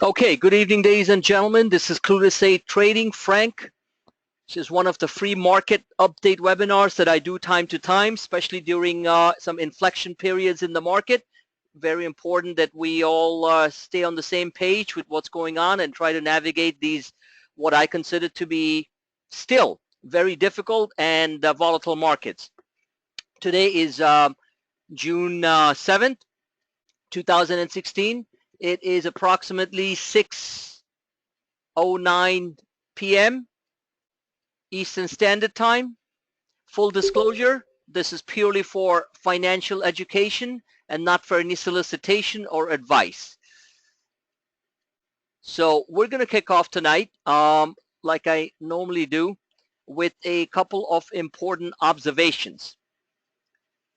Okay, good evening, ladies and gentlemen. This is Clueless Trading. Frank. This is one of the free market update webinars that I do time to time, especially during some inflection periods in the market. Very important that we all stay on the same page with what's going on and try to navigate these, what I consider to be still very difficult and volatile markets. Today is June 7th, 2016. It is approximately 6:09 p.m. Eastern Standard Time. Full disclosure, this is purely for financial education and not for any solicitation or advice. So we're going to kick off tonight, like I normally do, with a couple of important observations.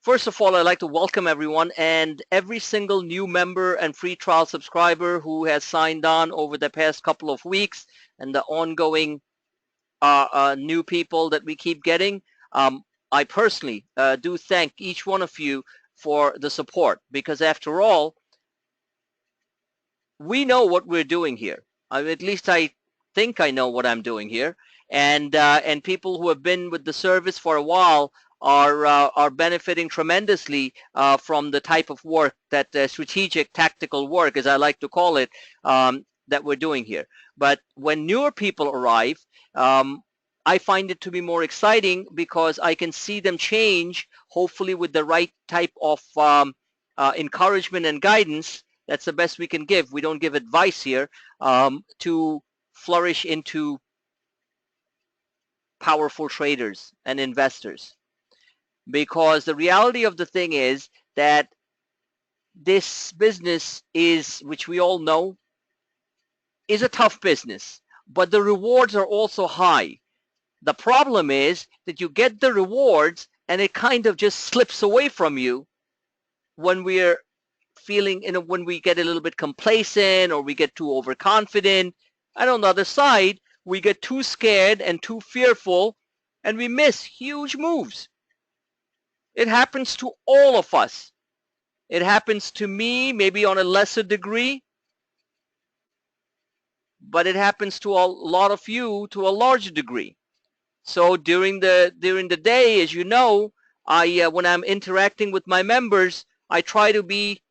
First of all, I'd like to welcome everyone and every single new member and free trial subscriber who has signed on over the past couple of weeks and the ongoing new people that we keep getting. I personally do thank each one of you for the support, because after all, we know what we're doing here. At least I think I know what I'm doing here, and people who have been with the service for a while are benefiting tremendously from the type of work that strategic tactical work, as I like to call it, that we're doing here. But when newer people arrive, I find it to be more exciting because I can see them change, hopefully with the right type of encouragement and guidance. That's the best we can give. We don't give advice here, to flourish into powerful traders and investors. Because the reality of the thing is that this business is, which we all know, is a tough business, but the rewards are also high. The problem is that you get the rewards and it kind of just slips away from you when we're feeling, when we get a little bit complacent or we get too overconfident. And on the other side, we get too scared and too fearful and we miss huge moves. It happens to all of us. It happens to me, maybe on a lesser degree, but it happens to a lot of you to a larger degree. So during the day, as you know, I when I'm interacting with my members, I try to be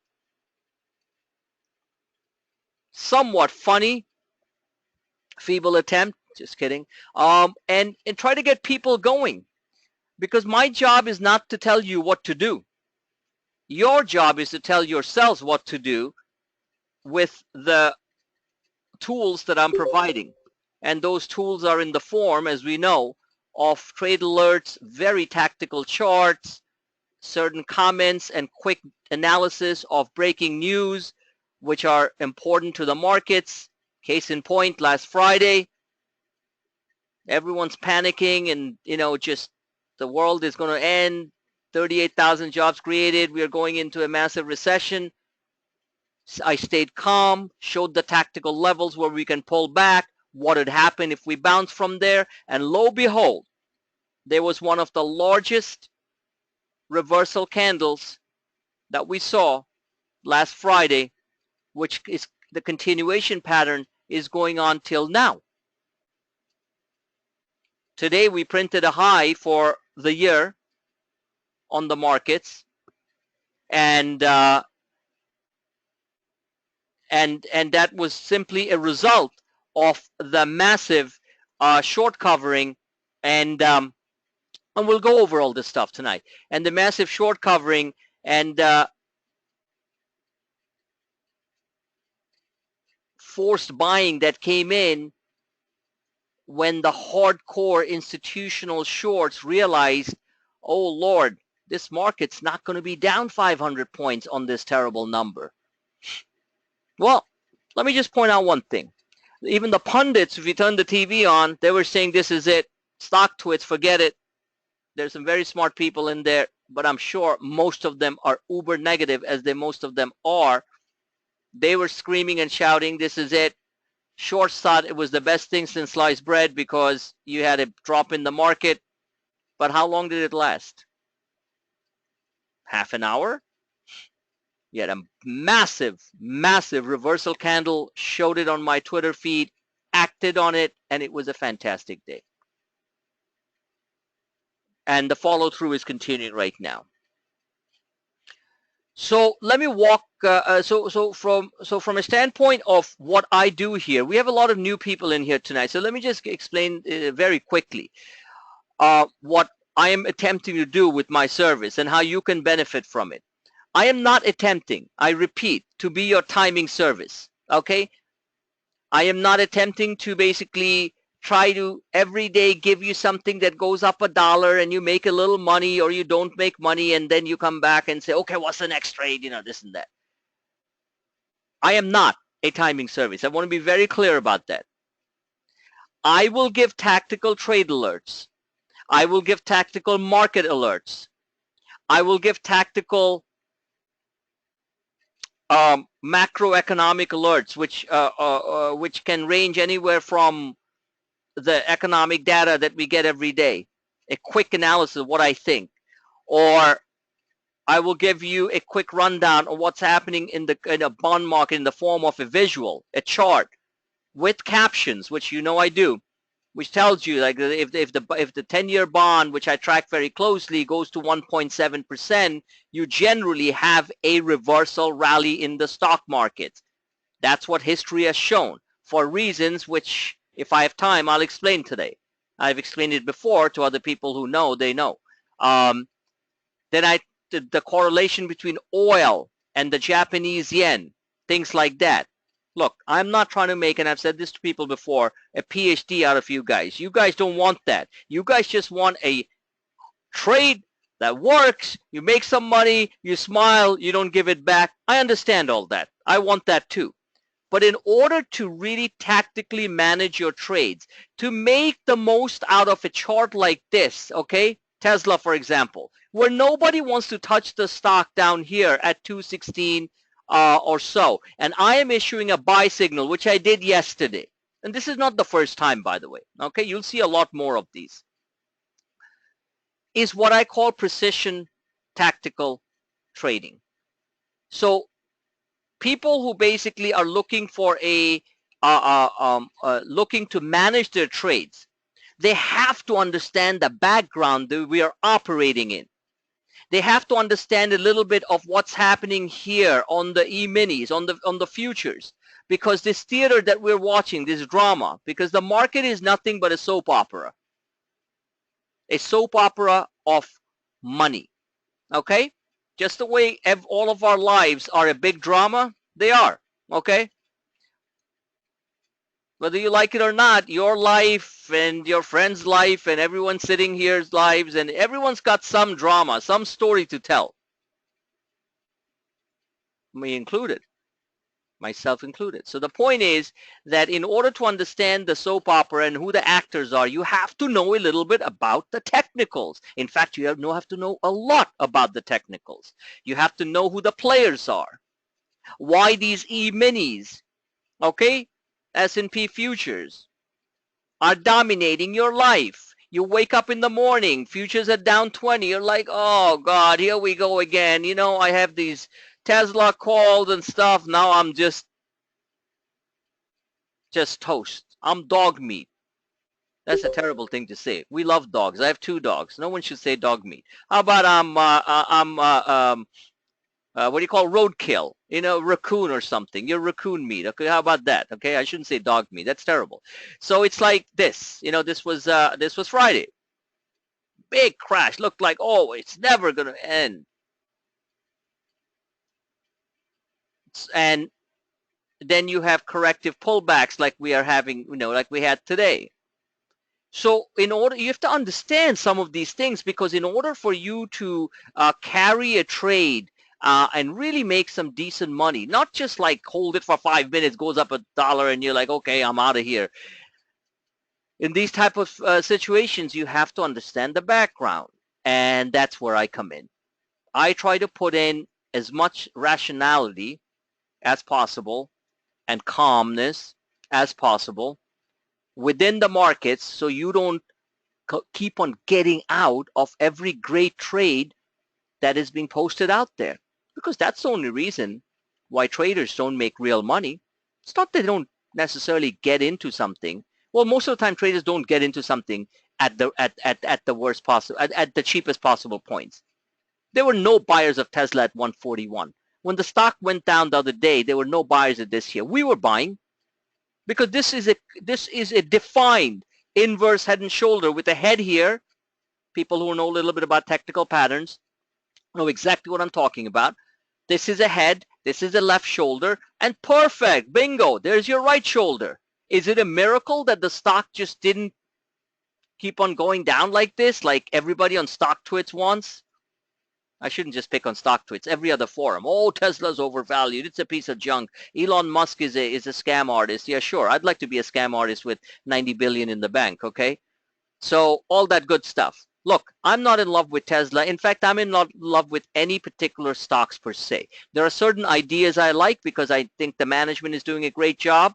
somewhat funny. Feeble attempt, just kidding. And try to get people going, because my job is not to tell you what to do. Your job is to tell yourselves what to do with the tools that I'm providing. And those tools are in the form, as we know, of trade alerts, very tactical charts, certain comments and quick analysis of breaking news, which are important to the markets. Case in point, last Friday, everyone's panicking and, just the world is going to end, 38,000 jobs created, we are going into a massive recession. I stayed calm, showed the tactical levels where we can pull back, what would happen if we bounce from there, and lo and behold, there was one of the largest reversal candles that we saw last Friday, which is the continuation pattern is going on till now. Today we printed a high for the year on the markets, and that was simply a result of the massive short covering, and we'll go over all this stuff tonight, and the massive short covering and forced buying that came in when the hardcore institutional shorts realized, oh Lord, this market's not going to be down 500 points on this terrible number. Well, let me just point out one thing. Even the pundits, if you turn the TV on, they were saying this is it. Stock twits, forget it. There's some very smart people in there, but I'm sure most of them are uber negative, as most of them are. They were screaming and shouting, this is it. Shorts thought it was the best thing since sliced bread because you had a drop in the market. But how long did it last? Half an hour? You had a massive, massive reversal candle, showed it on my Twitter feed, acted on it, and it was a fantastic day. And the follow through is continuing right now. So let me walk. So from a standpoint of what I do here, we have a lot of new people in here tonight. So let me just explain very quickly what I am attempting to do with my service and how you can benefit from it. I am not attempting, I repeat, to be your timing service. Okay? I am not attempting to basically try to every day give you something that goes up $1 and you make a little money, or you don't make money and then you come back and say, okay, what's the next trade? You know, this and that. I am not a timing service. I want to be very clear about that. I will give tactical trade alerts. I will give tactical market alerts. I will give tactical macroeconomic alerts, which can range anywhere from the economic data that we get every day, a quick analysis of what I think, or I will give you a quick rundown of what's happening in a bond market in the form of a visual, a chart with captions, which you know I do, which tells you like if the 10-year bond, which I track very closely, goes to 1.7%, you generally have a reversal rally in the stock market. That's what history has shown for reasons which, if I have time, I'll explain today. I've explained it before to other people who know, they know. Then the correlation between oil and the Japanese yen, things like that. Look, I'm not trying to make, and I've said this to people before, a PhD out of you guys. You guys don't want that. You guys just want a trade that works. You make some money, you smile, you don't give it back. I understand all that. I want that too. But in order to really tactically manage your trades, to make the most out of a chart like this, okay, Tesla, for example, where nobody wants to touch the stock down here at 216 or so, and I am issuing a buy signal, which I did yesterday. And this is not the first time, by the way. Okay, you'll see a lot more of these. Is what I call precision tactical trading. So people who basically are looking for looking to manage their trades, they have to understand the background that we are operating in. They have to understand a little bit of what's happening here on the E-minis, on the futures, because this theater that we're watching, this drama, because the market is nothing but a soap opera of money. Okay, just the way all of our lives are a big drama, they are. Okay, whether you like it or not, your life and your friend's life and everyone sitting here's lives, and everyone's got some drama, some story to tell. Me included, myself included. So the point is that in order to understand the soap opera and who the actors are, you have to know a little bit about the technicals. In fact, you have to know a lot about the technicals. You have to know who the players are, why these E-minis, okay, S&P futures, are dominating your life. You wake up in the morning, futures are down 20. You're like, oh, God, here we go again. You know, I have these Tesla calls and stuff. Now I'm just toast. I'm dog meat. That's a terrible thing to say. We love dogs. I have 2 dogs. No one should say dog meat. How about what do you call roadkill? You know, raccoon or something. You're raccoon meat. Okay, how about that? Okay, I shouldn't say dog meat. That's terrible. So it's like this. You know, this was Friday. Big crash. Looked like, oh, it's never going to end. And then you have corrective pullbacks like we are having, you know, like we had today. So you have to understand some of these things, because in order for you to carry a trade and really make some decent money, not just like hold it for 5 minutes, goes up $1 and you're like, okay, I'm out of here. In these type of situations, you have to understand the background, and that's where I come in. I try to put in as much rationality as possible and calmness as possible within the markets, so you don't keep on getting out of every great trade that is being posted out there. because that's the only reason why traders don't make real money. It's not they don't necessarily get into something. Well, most of the time traders don't get into something at the worst possible, at the cheapest possible points. There were no buyers of Tesla at 141. When the stock went down the other day, there were no buyers at this here. We were buying because this is a defined inverse head and shoulder with a head here. People who know a little bit about technical patterns know exactly what I'm talking about. This is a head, this is a left shoulder, and perfect, bingo, there's your right shoulder. Is it a miracle that the stock just didn't keep on going down like this, like everybody on StockTwits wants? I shouldn't just pick on StockTwits, every other forum. Oh, Tesla's overvalued, it's a piece of junk. Elon Musk is a scam artist. Yeah, sure, I'd like to be a scam artist with 90 billion in the bank, okay? So all that good stuff. Look, I'm not in love with Tesla. In fact, I'm in love with any particular stocks per se. There are certain ideas I like because I think the management is doing a great job,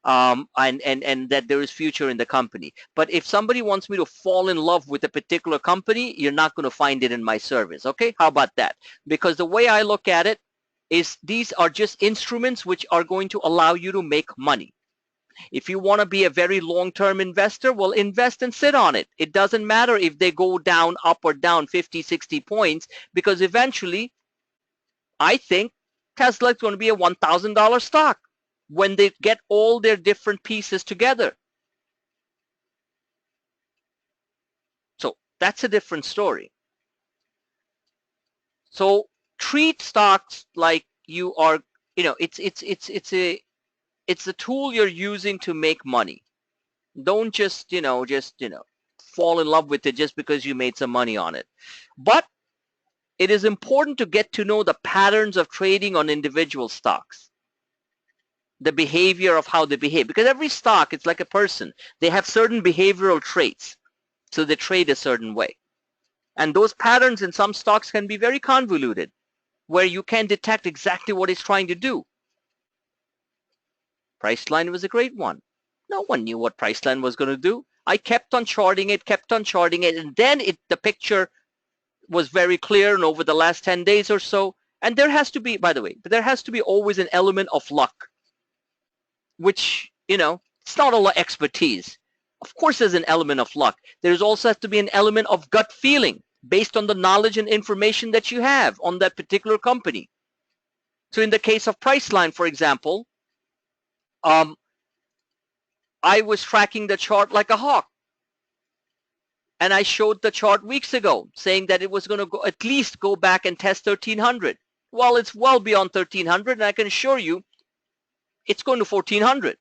and that there is future in the company. But if somebody wants me to fall in love with a particular company, you're not going to find it in my service. Okay? How about that? Because the way I look at it is these are just instruments which are going to allow you to make money. If you want to be a very long-term investor, well, invest and sit on it. It doesn't matter if they go down, up or down 50, 60 points, because eventually, I think Tesla is going to be a $1,000 stock when they get all their different pieces together. So that's a different story. So treat stocks like you are, it's the tool you're using to make money. Don't just fall in love with it just because you made some money on it. But it is important to get to know the patterns of trading on individual stocks, the behavior of how they behave, because every stock, it's like a person. They have certain behavioral traits, so they trade a certain way. And those patterns in some stocks can be very convoluted, where you can detect exactly what it's trying to do. Priceline was a great one. No one knew what Priceline was going to do. I kept on charting it, and then the picture was very clear, and over the last 10 days or so, and there has to be, by the way, there has to be always an element of luck, which, it's not all expertise. Of course there's an element of luck. There's also has to be an element of gut feeling based on the knowledge and information that you have on that particular company. So in the case of Priceline, for example, I was tracking the chart like a hawk. And I showed the chart weeks ago saying that it was going to go at least go back and test 1300. Well, it's well beyond 1300, and I can assure you it's going to 1400.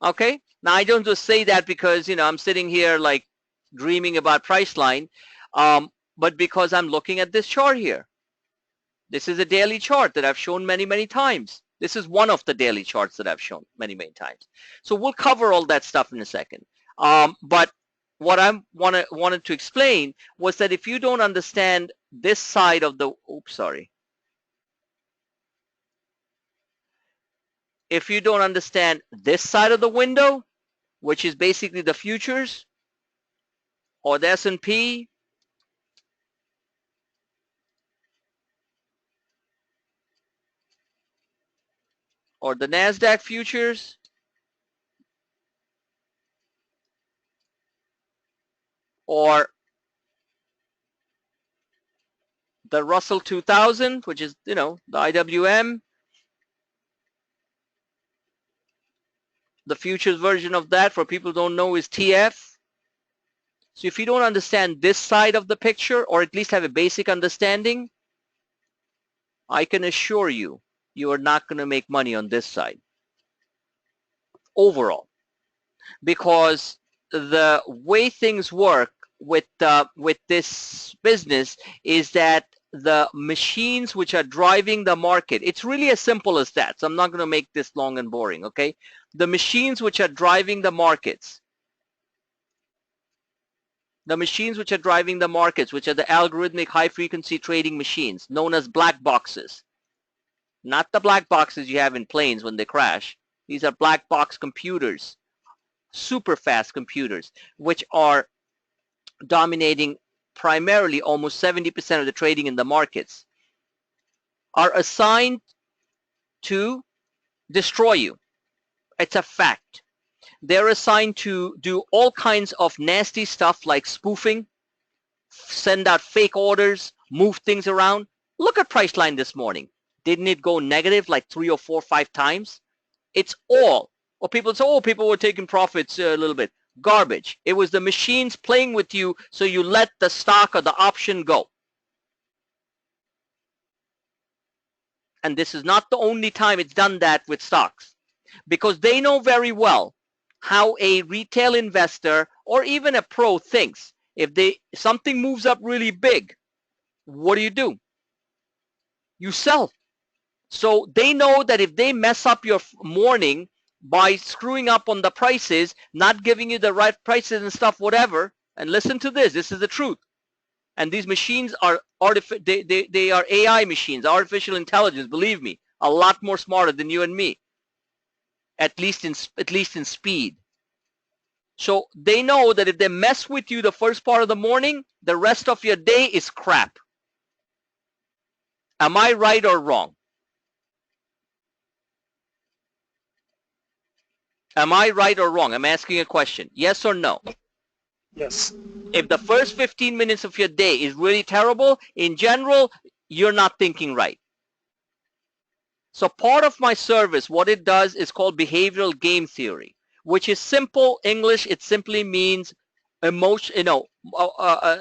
Okay? Now, I don't just say that because, I'm sitting here like dreaming about Priceline, but because I'm looking at this chart here. This is a daily chart that I've shown many, many times. This is one of the daily charts that I've shown many, many times. So we'll cover all that stuff in a second. But what I wanted to explain was that if you don't understand this side of the, if you don't understand this side of the window, which is basically the futures or the S&P, or the NASDAQ futures, or the Russell 2000, which is, the IWM, the futures version of that for people who don't know is TF. So if you don't understand this side of the picture, or at least have a basic understanding, I can assure you, you are not going to make money on this side overall, because the way things work with this business is that the machines which are driving the market, it's really as simple as that. So I'm not going to make this long and boring, okay? The machines which are driving the markets, which are the algorithmic high-frequency trading machines, known as black boxes. Not the black boxes you have in planes when they crash. These are black box computers, super fast computers, which are dominating primarily almost 70% of the trading in the markets. are assigned to destroy you. It's a fact. They're assigned to do all kinds of nasty stuff like spoofing, send out fake orders, move things around. Look at Priceline this morning. Didn't it go negative like 3 or 4 or 5 times? It's all. Or people say, oh, people were taking profits a little bit. Garbage. It was the machines playing with you, so you let the stock or the option go. And this is not the only time it's done that with stocks, because they know very well how a retail investor or even a pro thinks. If something moves up really big, what do? You sell. So they know that if they mess up your morning by screwing up on the prices, not giving you the right prices and stuff, whatever, and listen to this is the truth. And these machines are they are AI machines, artificial intelligence, believe me, a lot more smarter than you and me, at least in speed. So they know that if they mess with you the first part of the morning, the rest of your day is crap. Am I right or wrong? Am I right or wrong? I'm asking a question. Yes or no? Yes. If the first 15 minutes of your day is really terrible, in general, you're not thinking right. So part of my service, what it does is called behavioral game theory, which is simple English. It simply means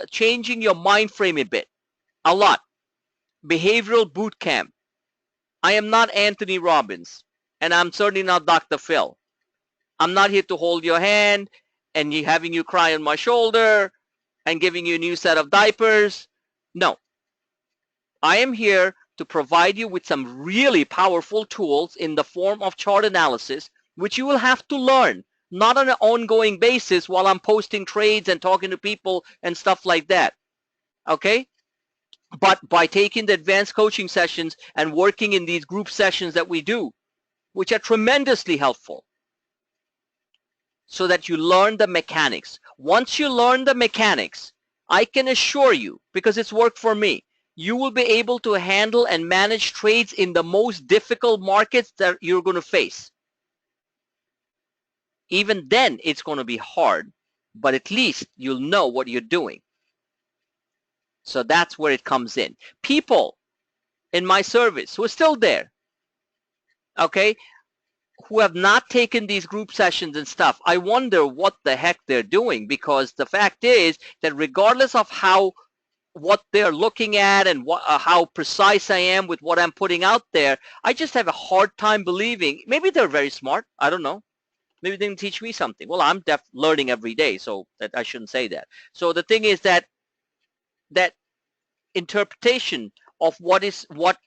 changing your mind frame a bit, a lot. Behavioral boot camp. I am not Anthony Robbins, and I'm certainly not Dr. Phil. I'm not here to hold your hand and having you cry on my shoulder and giving you a new set of diapers. No. I am here to provide you with some really powerful tools in the form of chart analysis, which you will have to learn, not on an ongoing basis while I'm posting trades and talking to people and stuff like that. Okay? But by taking the advanced coaching sessions and working in these group sessions that we do, which are tremendously helpful, so that you learn the mechanics. Once you learn the mechanics, I can assure you, because it's worked for me, you will be able to handle and manage trades in the most difficult markets that you're going to face. Even then, it's going to be hard, but at least you'll know what you're doing. So that's where it comes in. People in my service who are still there, okay, who have not taken these group sessions and stuff, I wonder what the heck they're doing, because the fact is that regardless of what they're looking at and how precise I am with what I'm putting out there, I just have a hard time believing. Maybe they're very smart. I don't know. Maybe they can teach me something. Well, I'm learning every day, so that I shouldn't say that. So the thing is that interpretation of what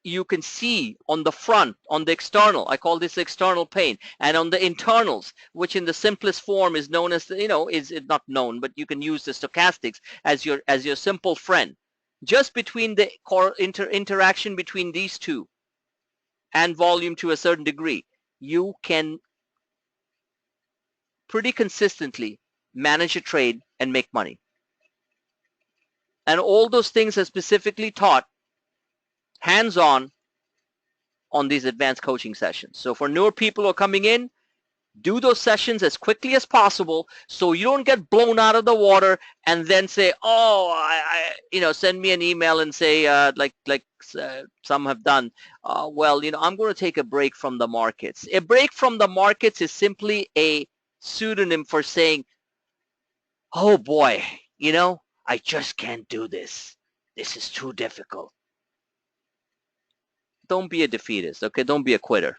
you can see on the front, on the external. I call this external pain. And on the internals, which in the simplest form is known as, is it not known, but you can use the stochastics as your simple friend. Just between the interaction between these two and volume to a certain degree, you can pretty consistently manage a trade and make money. And all those things are specifically taught hands-on on these advanced coaching sessions. So for newer people who are coming in, do those sessions as quickly as possible so you don't get blown out of the water and then say, oh, send me an email and say, like some have done, well, I'm going to take a break from the markets. A break from the markets is simply a pseudonym for saying, oh boy, I just can't do this. This is too difficult. Don't be a defeatist, okay? Don't be a quitter.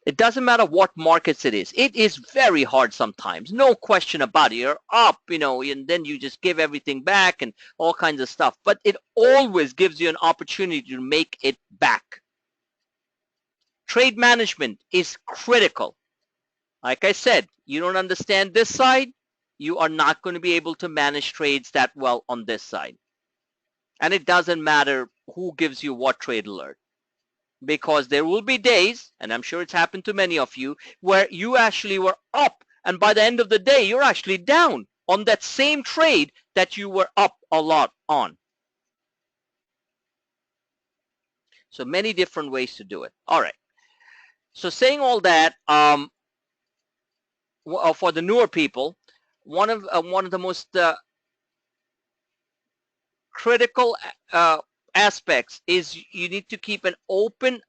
It doesn't matter what markets it is. It is very hard sometimes. No question about it. You're up, and then you just give everything back and all kinds of stuff. But it always gives you an opportunity to make it back. Trade management is critical. Like I said, you don't understand this side, you are not going to be able to manage trades that well on this side. And it doesn't matter who gives you what trade alert. Because there will be days, and I'm sure it's happened to many of you, where you actually were up, and by the end of the day, you're actually down on that same trade that you were up a lot on. So many different ways to do it. All right. So saying all that, for the newer people, one of the most critical aspects is you need to keep an open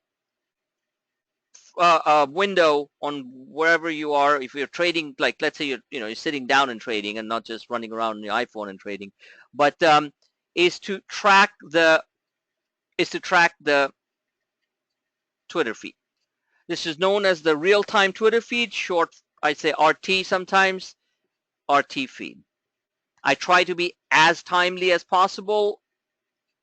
window on wherever you are. If you're trading, like let's say you're sitting down and trading and not just running around on your iPhone and trading, but is to track the Twitter feed. This is known as the real-time Twitter feed, short I say RT sometimes, RT feed. I try to be as timely as possible.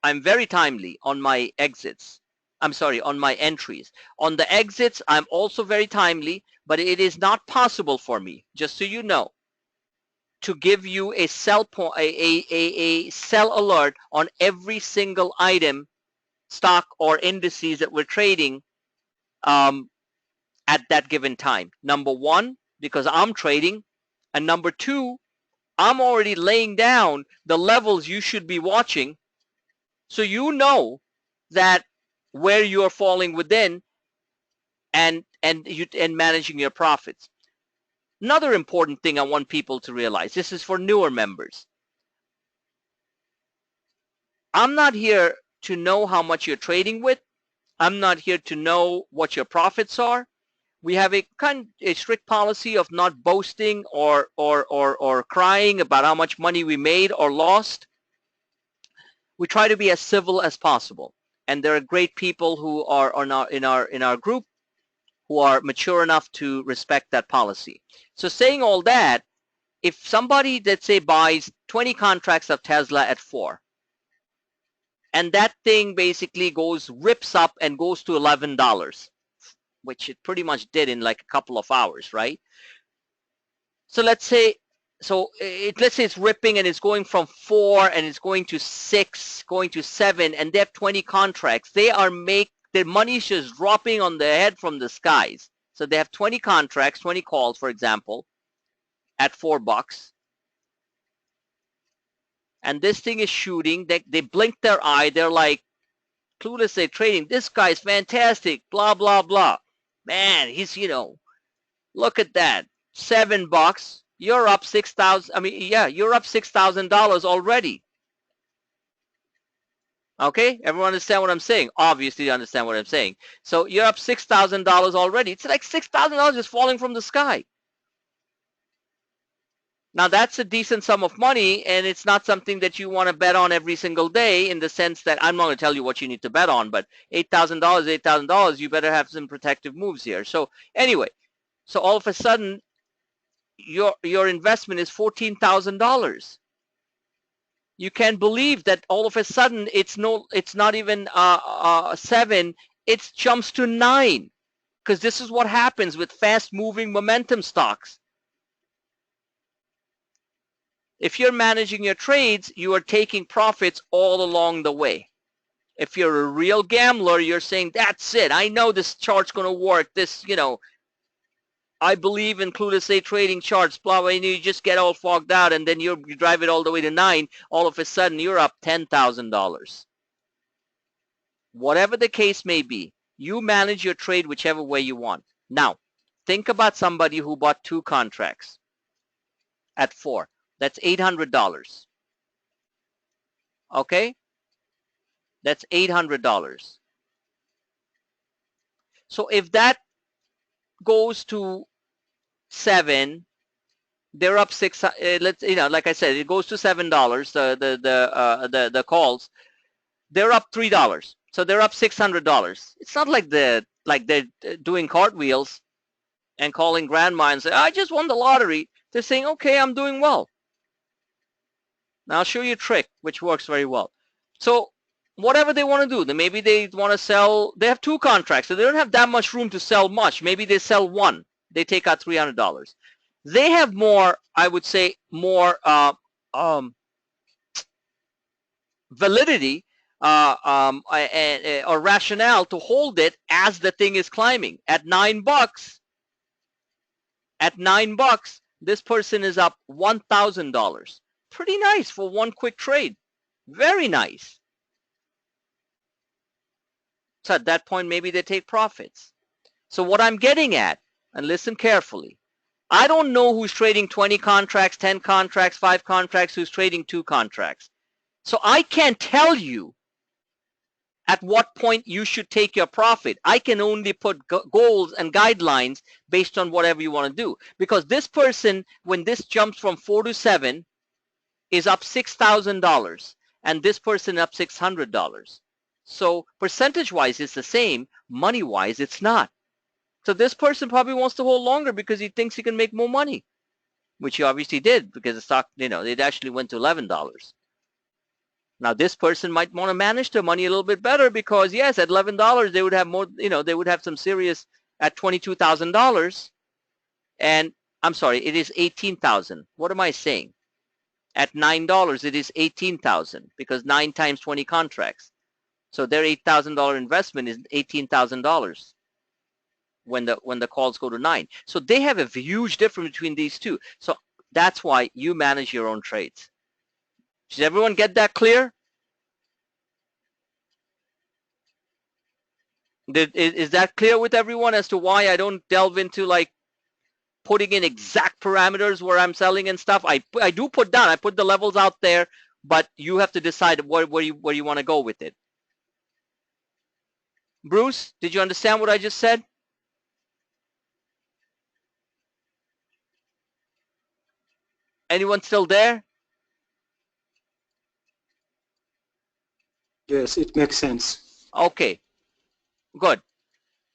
I'm very timely on my exits. I'm sorry, on my entries. On the exits, I'm also very timely, but it is not possible for me, just so you know, to give you a sell sell alert on every single item, stock or indices that we're trading at that given time. Number one, because I'm trading, and number two, I'm already laying down the levels you should be watching, so you know that where you are falling within and managing your profits. Another important thing I want people to realize, this is for newer members. I'm not here to know how much you're trading with. I'm not here to know what your profits are. We have a strict policy of not boasting or crying about how much money we made or lost. We try to be as civil as possible, and there are great people who are in our group who are mature enough to respect that policy. So saying all that, if somebody, let's say, buys 20 contracts of Tesla at 4, and that thing basically rips up and goes to $11, which it pretty much did in like a couple of hours, right? So let's say it's ripping and it's going from 4 and it's going to 6, going to 7, and they have 20 contracts. Their money's just dropping on their head from the skies. So they have 20 contracts, 20 calls, for example, at $4. And this thing is shooting. They blink their eye. They're like, Clueless Day Trading, this guy's fantastic, blah, blah, blah. Man, he's, look at that. $7. You're up 6,000. I mean, yeah, you're up $6,000 already. Okay, everyone understand what I'm saying? Obviously, you understand what I'm saying. So you're up $6,000 already. It's like $6,000 just falling from the sky. Now that's a decent sum of money, and it's not something that you want to bet on every single day, in the sense that I'm not going to tell you what you need to bet on, but $8,000, you better have some protective moves here. So anyway, so all of a sudden, your investment is $14,000. You can't believe that all of a sudden it's not even 7, it jumps to 9, because this is what happens with fast-moving momentum stocks. If you're managing your trades, you are taking profits all along the way. If you're a real gambler, you're saying, that's it, I know this chart's going to work, I believe in Clueless Day Trading charts, blah, blah, and you just get all fogged out, and then you drive it all the way to 9, all of a sudden you're up $10,000. Whatever the case may be, you manage your trade whichever way you want. Now, think about somebody who bought 2 contracts at 4. That's $800. Okay? That's $800. So if that goes to 7, they're up 6. Like I said, it goes to $7. The calls, they're up $3. So they're up $600. It's not like they're doing cartwheels and calling grandma and say, I just won the lottery. They're saying, okay, I'm doing well. Now I'll show you a trick which works very well. So whatever they want to do, maybe they want to sell, they have 2 contracts, so they don't have that much room to sell much. Maybe they sell 1. They take out $300. They have more, I would say, more validity or rationale to hold it as the thing is climbing. At $9, this person is up $1,000. Pretty nice for one quick trade. Very nice. So at that point, maybe they take profits. So what I'm getting at, and listen carefully, I don't know who's trading 20 contracts, 10 contracts, 5 contracts, who's trading 2 contracts. So I can't tell you at what point you should take your profit. I can only put goals and guidelines based on whatever you want to do. Because this person, when this jumps from 4 to 7, is up $6,000, and this person up $600. So percentage-wise, it's the same. Money-wise, it's not. So this person probably wants to hold longer because he thinks he can make more money, which he obviously did because the stock, it actually went to $11. Now this person might want to manage their money a little bit better because yes, at $11 they would have more, they would have some serious at $22,000. And I'm sorry, it is 18,000. What am I saying? At $9 it is 18,000 because 9 times 20 contracts. So their $8,000 investment is $18,000 when the calls go to 9. So they have a huge difference between these two. So that's why you manage your own trades. Does everyone get that clear? Is that clear with everyone as to why I don't delve into like putting in exact parameters where I'm selling and stuff? I do put down, I put the levels out there, but you have to decide where you want to go with it. Bruce, did you understand what I just said? Anyone still there? Yes, it makes sense. Okay, good.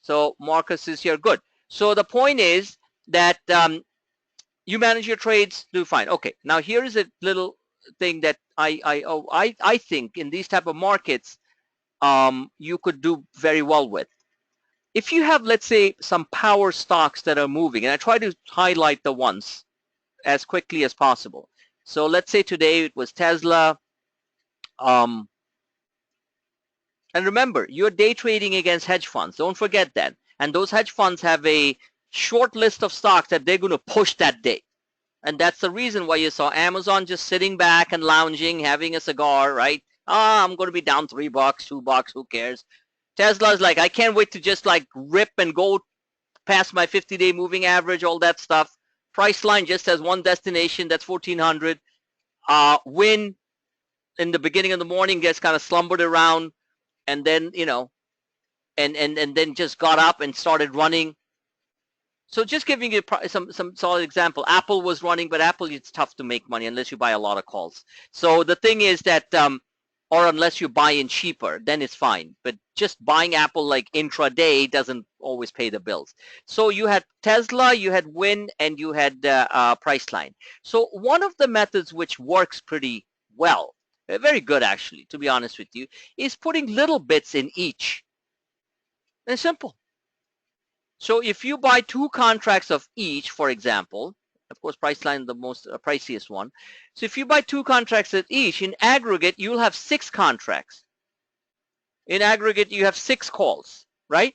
So Marcus is here. Good. So the point is that you manage your trades, do fine. Okay. Now here is a little thing that I think in these type of markets you could do very well with. If you have, let's say, some power stocks that are moving, and I try to highlight the ones as quickly as possible. So let's say today it was Tesla. And remember, you're day trading against hedge funds. Don't forget that. And those hedge funds have a short list of stocks that they're going to push that day. And that's the reason why you saw Amazon just sitting back and lounging, having a cigar, right? I'm going to be down $3, $2, who cares? Tesla's like, I can't wait to just like rip and go past my 50-day moving average, all that stuff. Priceline just has one destination, that's 1400. Win in the beginning of the morning gets kind of slumbered around, and then and then just got up and started running. So just giving you some solid example. Apple was running, but Apple, it's tough to make money unless you buy a lot of calls. So the thing is that or unless you buy in cheaper, then it's fine. But just buying Apple like intraday doesn't always pay the bills. So you had Tesla, you had Win, and you had Priceline. So one of the methods which works pretty well, very good actually, to be honest with you, is putting little bits in each. And it's simple. So if you buy 2 contracts of each, for example, of course, Priceline the most priciest one. So if you buy 2 contracts of each, in aggregate, you'll have 6 contracts. In aggregate, you have 6 calls, right?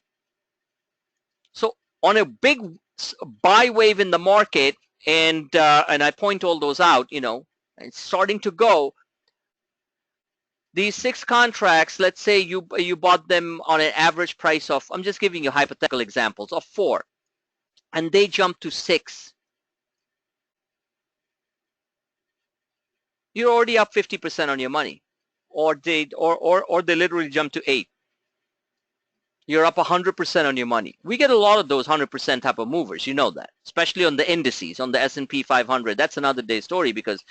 So on a big buy wave in the market, and I point all those out, it's starting to go. These 6 contracts, let's say you bought them on an average price of, I'm just giving you hypothetical examples, of 4, and they jump to 6. You're already up 50% on your money, or they literally jump to 8. You're up 100% on your money. We get a lot of those 100% type of movers, you know that, especially on the indices, on the S&P 500. That's another day's story because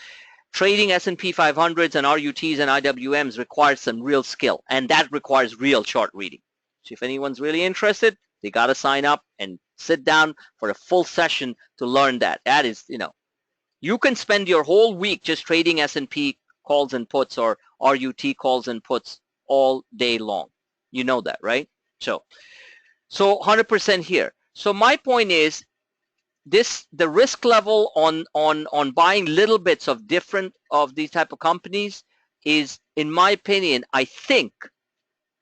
trading S&P 500s and RUTs and IWMs requires some real skill, and that requires real chart reading. So if anyone's really interested, they got to sign up and sit down for a full session to learn that. That is, you can spend your whole week just trading S&P calls and puts or RUT calls and puts all day long. You know that, right? So 100% here. So my point is, the risk level on buying little bits of different of these type of companies is, in my opinion, I think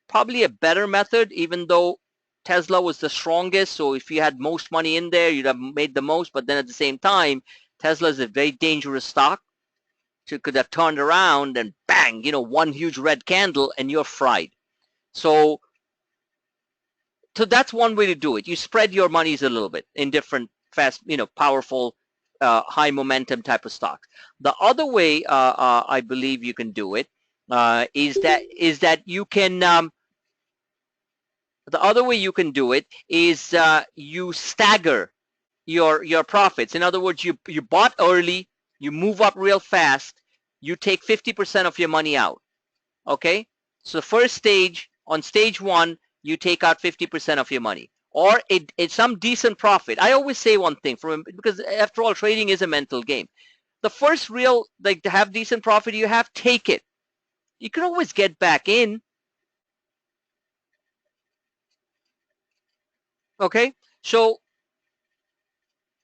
probably a better method, even though Tesla was the strongest. So if you had most money in there, you'd have made the most. But then at the same time, Tesla is a very dangerous stock. So it could have turned around and bang, one huge red candle and you're fried. So So that's one way to do it. You spread your monies a little bit in different fast, powerful, high momentum type of stocks. The other way I believe you can do it is that you can the other way you can do it is you stagger your profits. In other words, you bought early, you move up real fast, you take 50% of your money out. Okay, so first stage, on stage one, you take out 50% of your money, or it's some decent profit. I always say one thing, because after all, trading is a mental game. The first real, like, to have decent profit, you have, take it. You can always get back in. Okay, so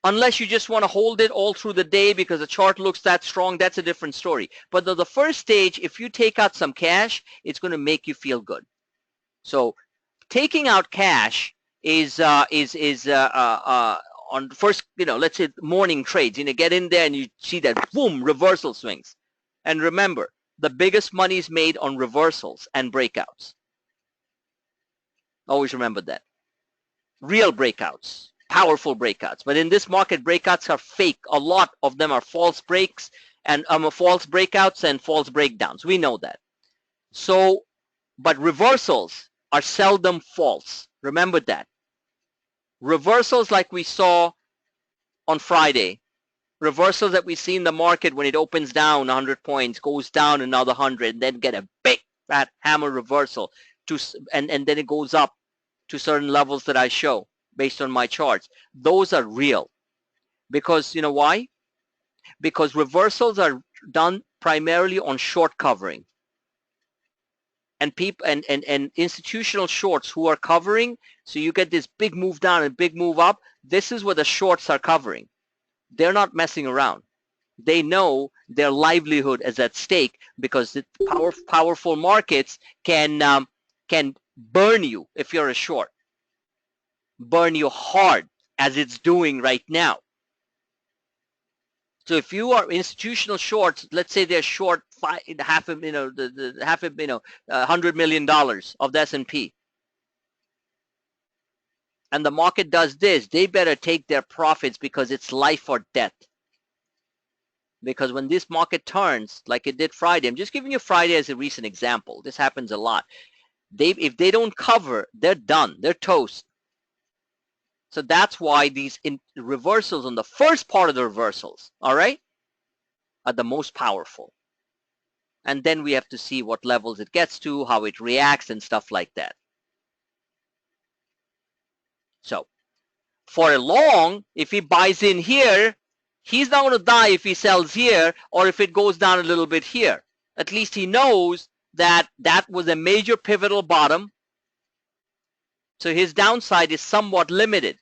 unless you just want to hold it all through the day because the chart looks that strong, that's a different story. But the first stage, if you take out some cash, it's going to make you feel good. So taking out cash is on first, let's say morning trades, get in there and you see that boom, reversal swings. And remember, the biggest money is made on reversals and breakouts. Always remember that. Real breakouts, powerful breakouts. But in this market, breakouts are fake. A lot of them are false breaks and false breakouts and false breakdowns. We know that. So, but reversals are seldom false. Remember that. Reversals like we saw on Friday, reversals that we see in the market when it opens down 100 points, goes down another 100, and then get a big fat hammer reversal and then it goes up to certain levels that I show based on my charts. Those are real. Because you know why? Because reversals are done primarily on short covering. And people and institutional shorts who are covering, so you get this big move down and big move up. This is what the shorts are covering. They're not messing around. They know their livelihood is at stake, because the powerful markets can burn you if you're a short. Burn you hard, as it's doing right now. So if you are institutional shorts, let's say they're short $100 million of the S&P, and the market does this, they better take their profits, because it's life or death. Because when this market turns, like it did Friday, I'm just giving you Friday as a recent example. This happens a lot. If they don't cover, they're done. They're toast. So that's why these reversals on the first part of the reversals, all right, are the most powerful. And then we have to see what levels it gets to, how it reacts, and stuff like that. So for a long, if he buys in here, he's not going to die if he sells here, or if it goes down a little bit here. At least he knows that that was a major pivotal bottom. So his downside is somewhat limited,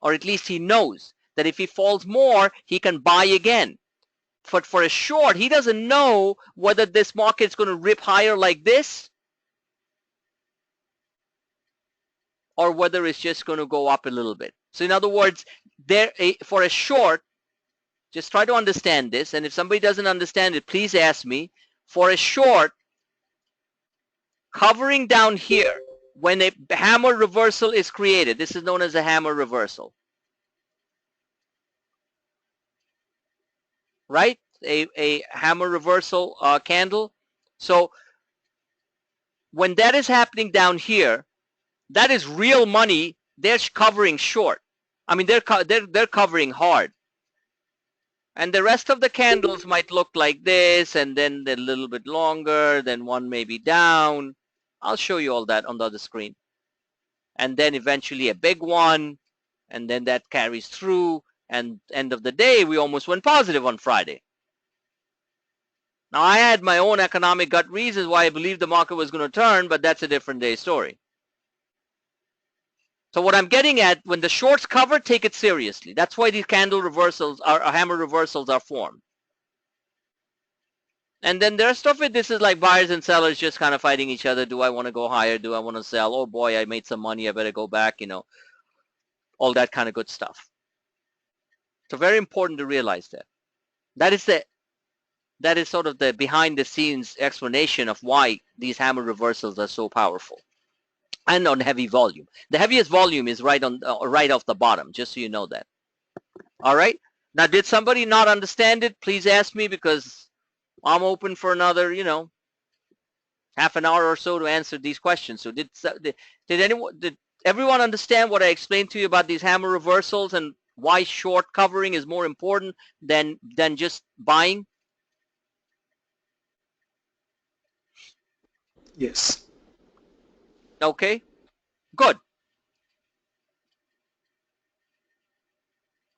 or at least he knows that if he falls more, he can buy again. But for a short, he doesn't know whether this market's going to rip higher like this, or whether it's just going to go up a little bit. So in other words, for a short, just try to understand this. And if somebody doesn't understand it, please ask me. For a short, covering down here, when a hammer reversal is created, this is known as a hammer reversal, right? A hammer reversal candle. So when that is happening down here, that is real money. They're covering short. I mean, they're covering hard. And the rest of the candles might look like this, and then they're a little bit longer, then one may be down. I'll show you all that on the other screen. And then eventually a big one, and then that carries through, and end of the day, we almost went positive on Friday. Now, I had my own economic gut reasons why I believed the market was going to turn, but that's a different day story. So what I'm getting at, when the shorts cover, take it seriously. That's why these candle reversals, hammer reversals, are formed. And then the rest of it, this is like buyers and sellers just kind of fighting each other. Do I want to go higher? Do I want to sell? Oh boy, I made some money. I better go back, all that kind of good stuff. So very important to realize that. That is sort of the behind the scenes explanation of why these hammer reversals are so powerful. and on heavy volume. The heaviest volume is right on right off the bottom, just so you know that. All right. Now, did somebody not understand it? Please ask me, because I'm open for another, half an hour or so to answer these questions. So did everyone understand what I explained to you about these hammer reversals and why short covering is more important than just buying? Yes. Okay, good.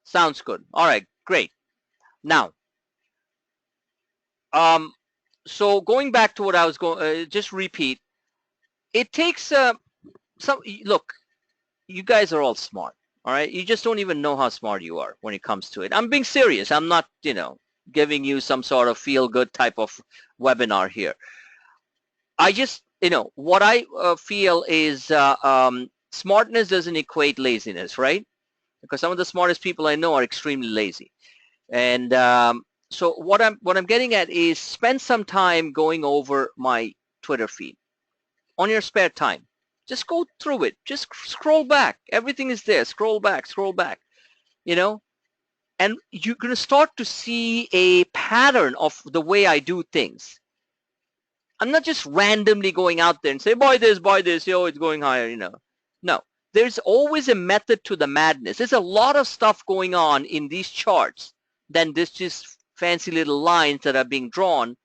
Sounds good. All right, great. Now, so going back to what I was going, just repeat. It takes some. Look, you guys are all smart. All right, you just don't even know how smart you are when it comes to it. I'm being serious. I'm not, giving you some sort of feel-good type of webinar here. I just, what I feel is smartness doesn't equate laziness, right? Because some of the smartest people I know are extremely lazy. And so what I'm getting at is spend some time going over my Twitter feed on your spare time. Just go through it. Just scroll back. Everything is there. Scroll back, and you're going to start to see a pattern of the way I do things. I'm not just randomly going out there and say, buy this, it's going higher, No, there's always a method to the madness. There's a lot of stuff going on in these charts than this just fancy little lines that are being drawn.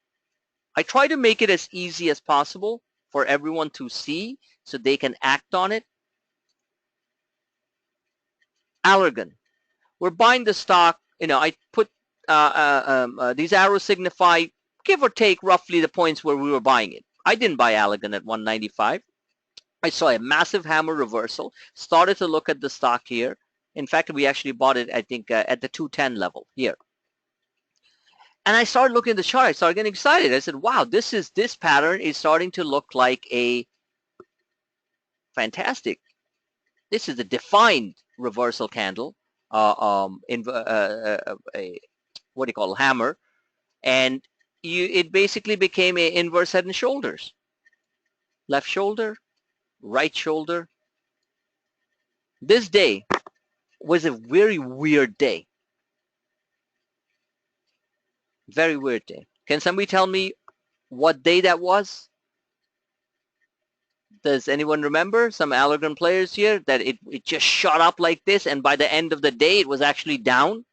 I try to make it as easy as possible for everyone to see so they can act on it. Allergan. We're buying the stock. I put these arrows signify, give or take, roughly the points where we were buying it. I didn't buy Allergan at 195. I saw a massive hammer reversal, started to look at the stock here. In fact, we actually bought it, I think, at the 210 level here. And I started looking at the chart. I started getting excited. I said, wow, this pattern is starting to look like a fantastic. This is a defined reversal candle, in a, what do you call it, hammer. And it basically became an inverse head and shoulders. Left shoulder, right shoulder. This day was a very weird day. Very weird day. Can somebody tell me what day that was? Does anyone remember? Some Allergan players here, that it just shot up like this, and by the end of the day it was actually down?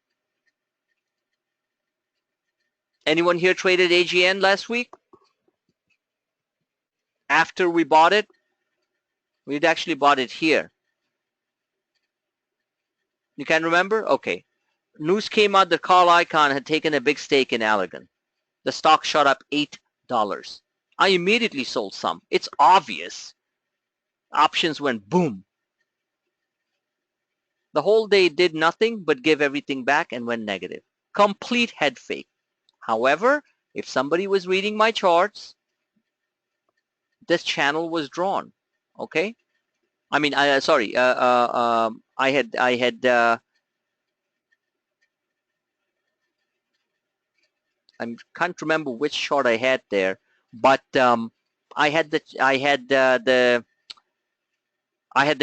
Anyone here traded AGN last week? After we bought it? We'd actually bought it here. You can remember? Okay. News came out that Carl Icahn had taken a big stake in Allergan. The stock shot up $8. I immediately sold some. It's obvious. Options went boom. The whole day did nothing but give everything back and went negative. Complete head fake. However, if somebody was reading my charts, this channel was drawn. Okay? I mean, sorry. I can't remember which chart I had there, but I had the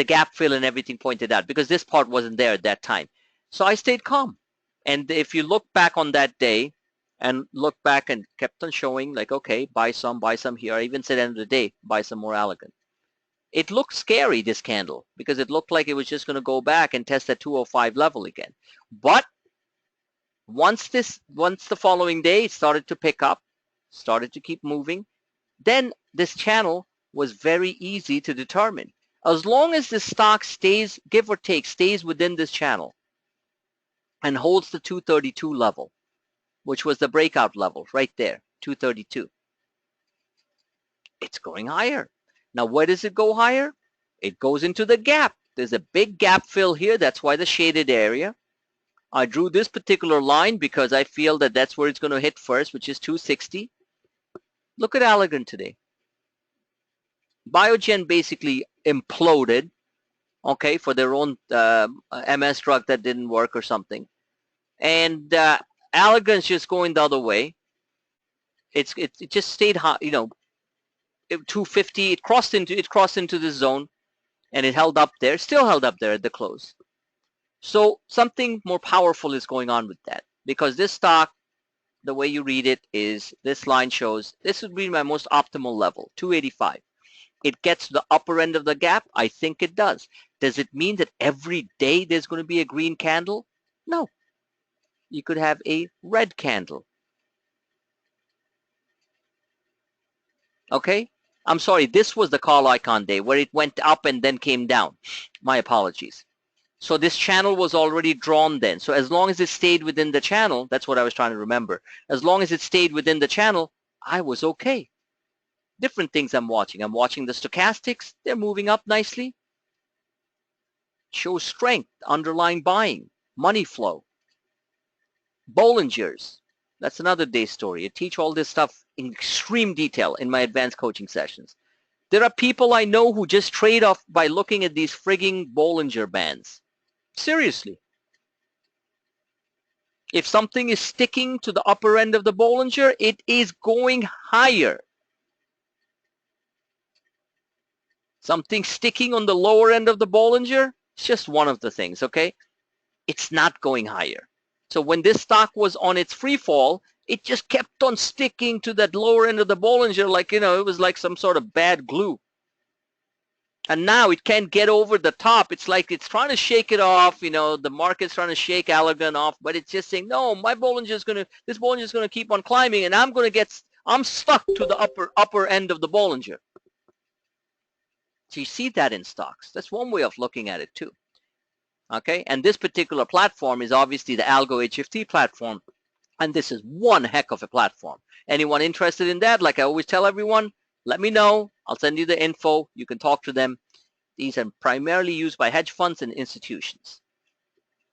gap fill and everything pointed out, because this part wasn't there at that time. So I stayed calm. And if you look back on that day and look back and kept on showing, like, okay, buy some here. I even said, end of the day, buy some more Allergan. It looked scary, this candle, because it looked like it was just going to go back and test that 205 level again. But once the following day it started to pick up, started to keep moving, then this channel was very easy to determine. As long as the stock stays, give or take, stays within this channel and holds the 232 level, which was the breakout level right there, 232, it's going higher. Now, where does it go higher? It goes into the gap. There's a big gap fill here. That's why the shaded area. I drew this particular line because I feel that that's where it's going to hit first, which is 260. Look at Allergan today. Biogen basically imploded, okay, for their own MS drug that didn't work or something. And Allergan's just going the other way. It just stayed high, 250, it crossed into this zone, and it held up there, still held up there at the close. So something more powerful is going on with that, because this stock, the way you read it is this line shows this would be my most optimal level, 285. It gets to the upper end of the gap. I think it does. Does it mean that every day there's going to be a green candle? No. You could have a red candle. Okay? I'm sorry, this was the call icon day where it went up and then came down. My apologies. So this channel was already drawn then. So as long as it stayed within the channel, that's what I was trying to remember. As long as it stayed within the channel, I was okay. Different things I'm watching. I'm watching the stochastics. They're moving up nicely. Shows strength, underlying buying, money flow. Bollinger's. That's another day story. I teach all this stuff in extreme detail in my advanced coaching sessions. There are people I know who just trade off by looking at these frigging Bollinger Bands. Seriously. If something is sticking to the upper end of the Bollinger, it is going higher. Something sticking on the lower end of the Bollinger, it's just one of the things, okay? It's not going higher. So when this stock was on its free fall, it just kept on sticking to that lower end of the Bollinger like, you know, it was like some sort of bad glue. And now it can't get over the top. It's like it's trying to shake it off. You know, the market's trying to shake Allergan off, but it's just saying, no, this Bollinger is going to keep on climbing, and I'm stuck to the upper end of the Bollinger. So you see that in stocks. That's one way of looking at it too. Okay, and this particular platform is obviously the Algo HFT platform, and this is one heck of a platform. Anyone interested in that, like I always tell everyone, let me know. I'll send you the info. You can talk to them. These are primarily used by hedge funds and institutions.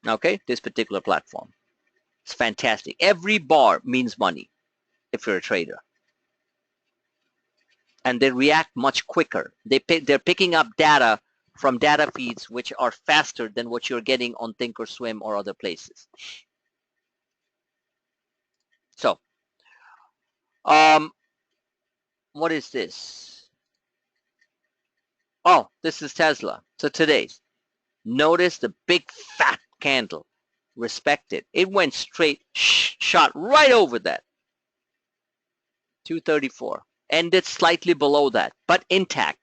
Okay, this particular platform. It's fantastic. Every bar means money if you're a trader. And they react much quicker. They're picking up data from data feeds which are faster than what you're getting on Thinkorswim or other places. So, what is this? Oh, this is Tesla. So today's. Notice the big fat candle. Respect it. It went straight, shot right over that. 234. Ended slightly below that, but intact.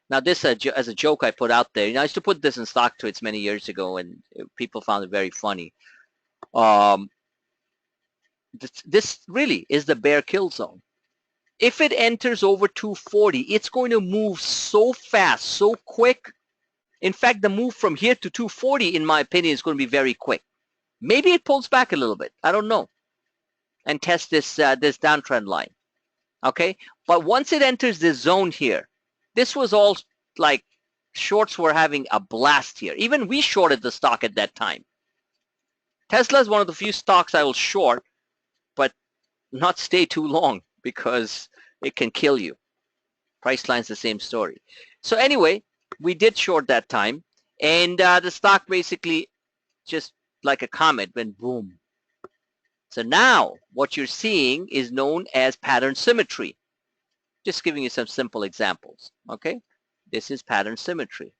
Now this, as a joke I put out there, you know, I used to put this in stock tweets many years ago, and people found it very funny. This really is the bear kill zone. If it enters over 240, it's going to move so fast, so quick. In fact, the move from here to 240, in my opinion, is going to be very quick. Maybe it pulls back a little bit. I don't know. And test this downtrend line. Okay? But once it enters this zone here, this was all like shorts were having a blast here. Even we shorted the stock at that time. Tesla is one of the few stocks I will short, but not stay too long because it can kill you. Priceline's the same story. So anyway, we did short that time, and the stock basically just like a comet went boom. So now what you're seeing is known as pattern symmetry. Just giving you some simple examples. Okay, this is pattern symmetry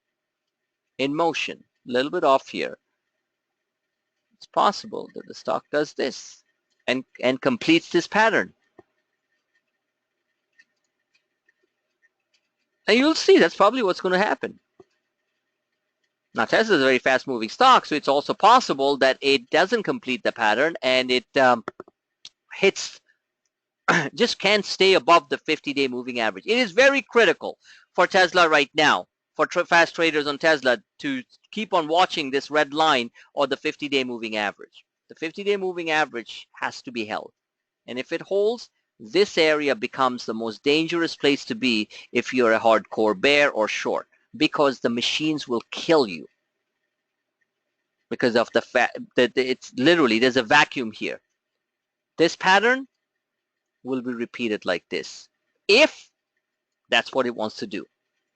in motion. A little bit off here. It's possible that the stock does this and completes this pattern. And you'll see that's probably what's going to happen. Now, Tesla is a very fast-moving stock, so it's also possible that it doesn't complete the pattern and it hits, just can't stay above the 50-day moving average. It is very critical for Tesla right now, for fast traders on Tesla, to keep on watching this red line or the 50-day moving average. The 50-day moving average has to be held. And if it holds, this area becomes the most dangerous place to be if you're a hardcore bear or short, because the machines will kill you because of the fact that it's literally, there's a vacuum here. This pattern will be repeated like this if that's what it wants to do.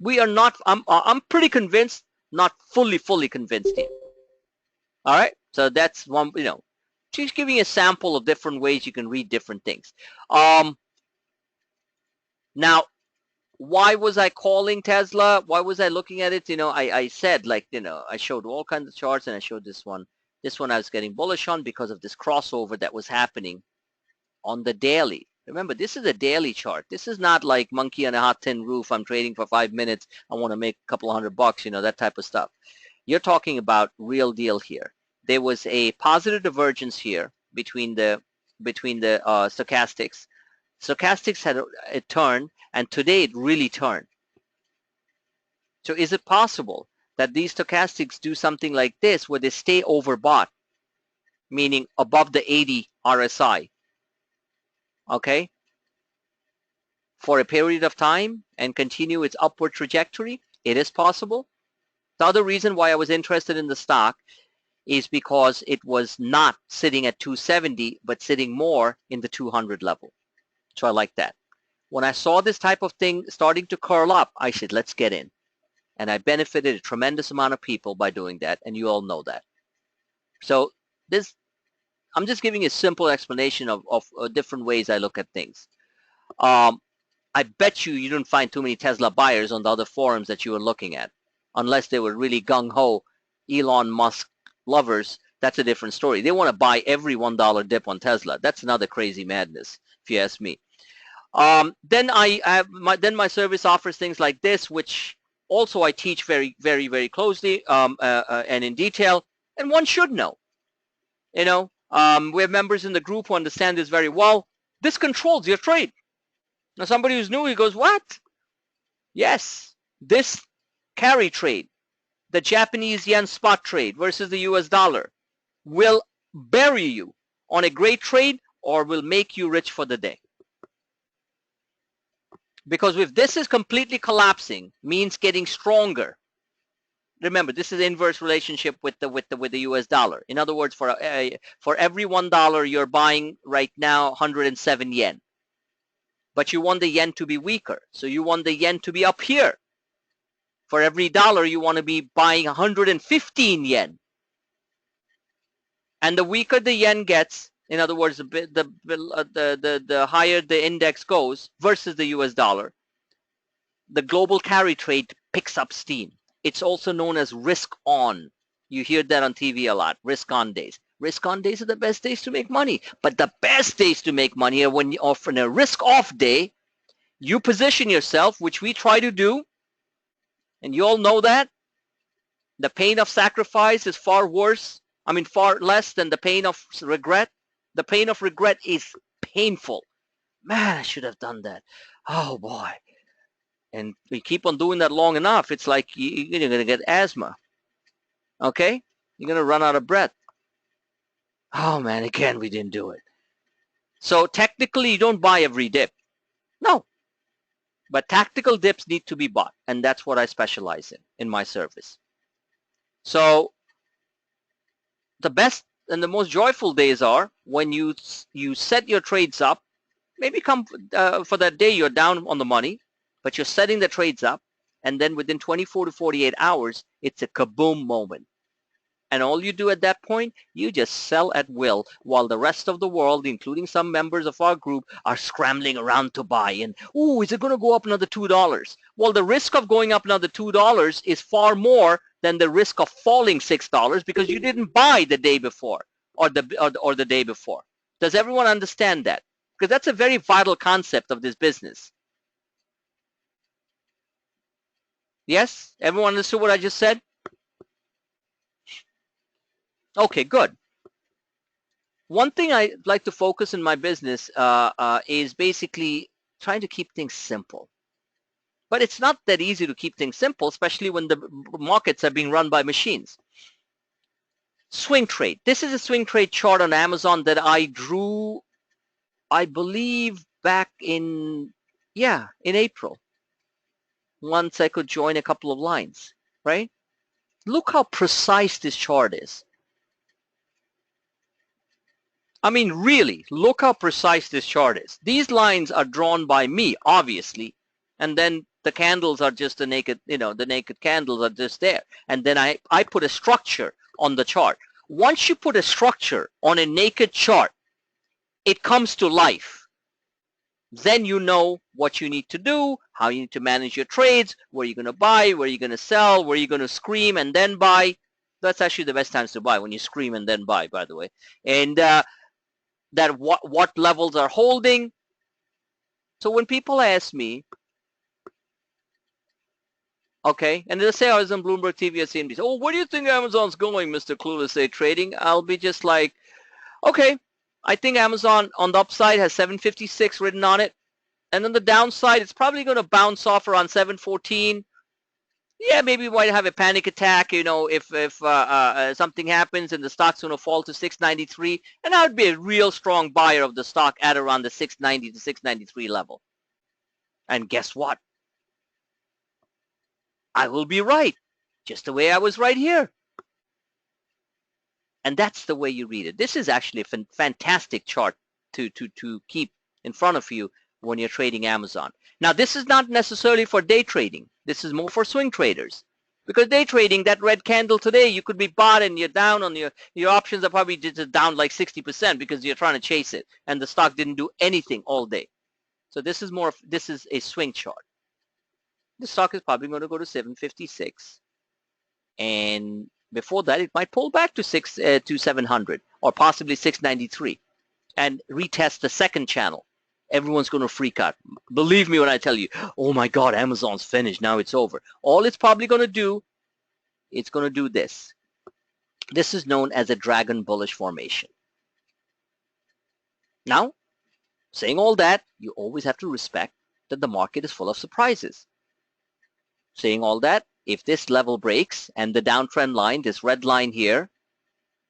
We are not, I'm pretty convinced, not fully convinced yet. All right, so that's one, you know, just giving a sample of different ways you can read different things. Now, why was I calling Tesla? Why was I looking at it? I said, like, I showed all kinds of charts, and I showed this one. This one I was getting bullish on because of this crossover that was happening on the daily. Remember, this is a daily chart. This is not like monkey on a hot tin roof. I'm trading for 5 minutes. I want to make a couple of $100, that type of stuff. You're talking about real deal here. There was a positive divergence here between the stochastics. Stochastics had a turn, and today it really turned. So is it possible that these stochastics do something like this where they stay overbought, meaning above the 80 RSI, okay, for a period of time and continue its upward trajectory? It is possible. The other reason why I was interested in the stock is because it was not sitting at 270, but sitting more in the 200 level. So I like that. When I saw this type of thing starting to curl up, I said, let's get in. And I benefited a tremendous amount of people by doing that, and you all know that. So I'm just giving a simple explanation of different ways I look at things. I bet you didn't find too many Tesla buyers on the other forums that you were looking at, unless they were really gung-ho Elon Musk lovers. That's a different story. They want to buy every $1 dip on Tesla. That's another crazy madness, if you ask me. Then my service offers things like this, which also I teach very, very, very closely and in detail, and one should know. We have members in the group who understand this very well. This controls your trade. Now, somebody who's new, he goes, what? Yes, this carry trade, the Japanese yen spot trade versus the US dollar, will bury you on a great trade or will make you rich for the day. Because if this is completely collapsing, means getting stronger. Remember, this is inverse relationship with the US dollar. In other words, for every $1 you're buying right now 107 yen. But you want the yen to be weaker. So you want the yen to be up here. For every dollar, you want to be buying 115 yen. And the weaker the yen gets, in other words, the higher the index goes versus the US dollar, the global carry trade picks up steam. It's also known as risk on. You hear that on TV a lot, risk on days. Risk on days are the best days to make money. But the best days to make money are when you offer a risk off day, you position yourself, which we try to do, and you all know that. The pain of sacrifice is far less than the pain of regret. The pain of regret is painful. Man, I should have done that. Oh boy. And we keep on doing that long enough, it's like you're going to get asthma. Okay? You're going to run out of breath. Oh man, again, we didn't do it. So technically, you don't buy every dip. No. But tactical dips need to be bought. And that's what I specialize in my service. So the best and the most joyful days are when you set your trades up. Maybe come for that day you're down on the money, but you're setting the trades up. And then within 24 to 48 hours, it's a kaboom moment. And all you do at that point, you just sell at will while the rest of the world, including some members of our group, are scrambling around to buy. And, ooh, is it going to go up another $2? Well, the risk of going up another $2 is far more than the risk of falling $6 because you didn't buy the day before or the day before. Does everyone understand that? Because that's a very vital concept of this business. Yes? Everyone understood what I just said? Okay, good. One thing I like to focus in my business is basically trying to keep things simple. But it's not that easy to keep things simple, especially when the markets are being run by machines. Swing trade. This is a swing trade chart on Amazon that I drew, I believe, back in April. Once I could join a couple of lines, right? Look how precise this chart is. I mean, really, look how precise this chart is. These lines are drawn by me, obviously, and then the candles are just the naked candles are just there. And then I put a structure on the chart. Once you put a structure on a naked chart, it comes to life. then you know what you need to do, how you need to manage your trades, where you're going to buy, where you're going to sell, where you're going to scream and then buy. That's actually the best times to buy, when you scream and then buy, by the way. And that what levels are holding. So when people ask me, okay, and they'll say I was on Bloomberg TV or CNBC, oh, where do you think Amazon's going, Mr. Clueless Day Trading? I'll be just like, okay, I think Amazon on the upside has 756 written on it. And on the downside, it's probably going to bounce off around 714. Yeah, maybe we might have a panic attack, you know, if something happens and the stock's going to fall to 693. And I would be a real strong buyer of the stock at around the 690 to 693 level. And guess what? I will be right, just the way I was right here. And that's the way you read it. This is actually a fantastic chart to keep in front of you when you're trading Amazon. Now, this is not necessarily for day trading. This is more for swing traders. Because day trading, that red candle today, you could be bought and you're down on your options are probably just down like 60% because you're trying to chase it and the stock didn't do anything all day. So this is a swing chart. The stock is probably going to go to 756. And before that, it might pull back to 700 or possibly 693 and retest the second channel. Everyone's going to freak out. Believe me when I tell you, oh my God, Amazon's finished. Now it's over. All it's probably going to do, it's going to do this. This is known as a dragon bullish formation. Now, saying all that, you always have to respect that the market is full of surprises. Saying all that, if this level breaks and the downtrend line, this red line here,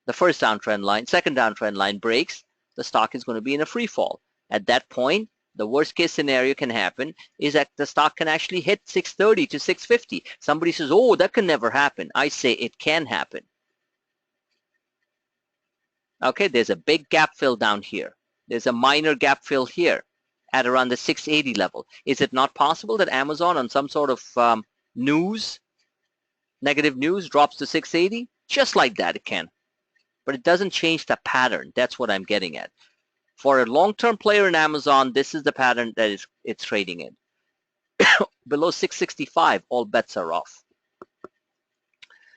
the first downtrend line, second downtrend line breaks, the stock is going to be in a free fall. At that point, the worst case scenario can happen is that the stock can actually hit 630 to 650. Somebody says, oh, that can never happen. I say it can happen. Okay, there's a big gap fill down here. There's a minor gap fill here at around the 680 level. Is it not possible that Amazon on some sort of negative news drops to 680? Just like that it can. But it doesn't change the pattern. That's what I'm getting at. For a long-term player in Amazon, this is the pattern that it's trading in. Below 665, all bets are off.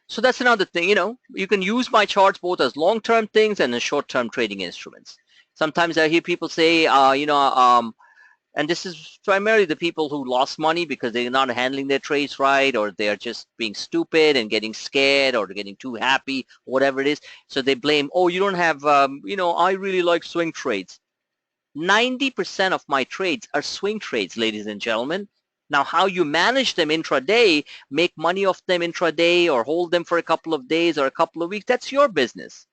So that's another thing, you know, you can use my charts both as long-term things and as short-term trading instruments. Sometimes I hear people say, and this is primarily the people who lost money because they're not handling their trades right, or they're just being stupid and getting scared, or getting too happy, whatever it is. So they blame, oh, you don't have, I really like swing trades. 90% of my trades are swing trades, ladies and gentlemen. Now, how you manage them intraday, make money off them intraday, or hold them for a couple of days or a couple of weeks, that's your business.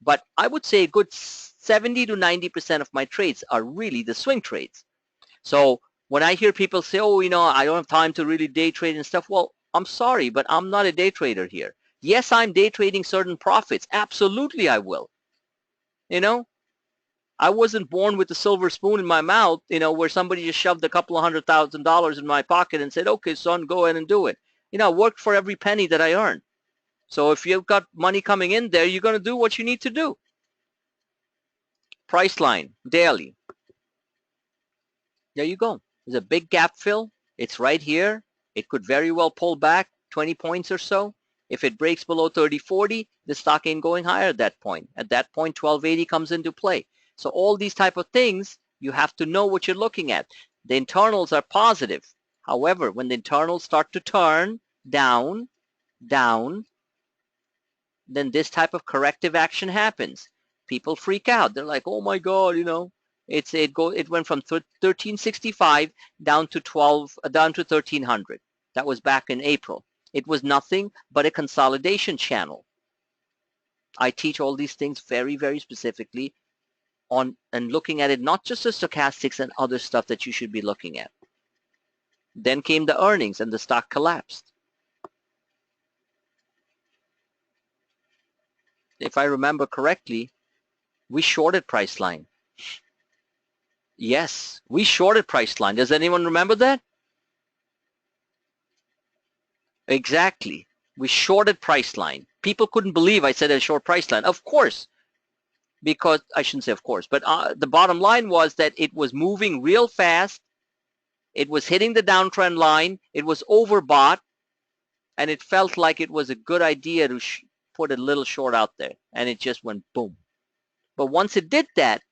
But I would say a good 70 to 90% of my trades are really the swing trades. So when I hear people say, oh, I don't have time to really day trade and stuff, well, I'm sorry, but I'm not a day trader here. Yes, I'm day trading certain profits. Absolutely, I will. I wasn't born with a silver spoon in my mouth, where somebody just shoved a couple of $100,000 in my pocket and said, okay, son, go ahead and do it. I worked for every penny that I earned. So if you've got money coming in there, you're going to do what you need to do. Price line, daily. There you go. There's a big gap fill. It's right here. It could very well pull back 20 points or so. If it breaks below 30.40, the stock ain't going higher at that point. At that point, 1280 comes into play. So all these type of things, you have to know what you're looking at. The internals are positive. However, when the internals start to turn down, then this type of corrective action happens. People freak out. They're like, oh my God, it went from 1365 down to 1300. That was back in April. It was nothing but a consolidation channel. I teach all these things very, very specifically on and looking at it, not just the stochastics and other stuff that you should be looking at. Then came the earnings and the stock collapsed. If I remember correctly, we shorted Priceline. Yes, we shorted Priceline. Does anyone remember that? Exactly. We shorted Priceline. People couldn't believe I said a short Priceline. Of course. because I shouldn't say of course, but the bottom line was that it was moving real fast. It was hitting the downtrend line. It was overbought, and it felt like it was a good idea to put a little short out there, and it just went boom. But once it did that,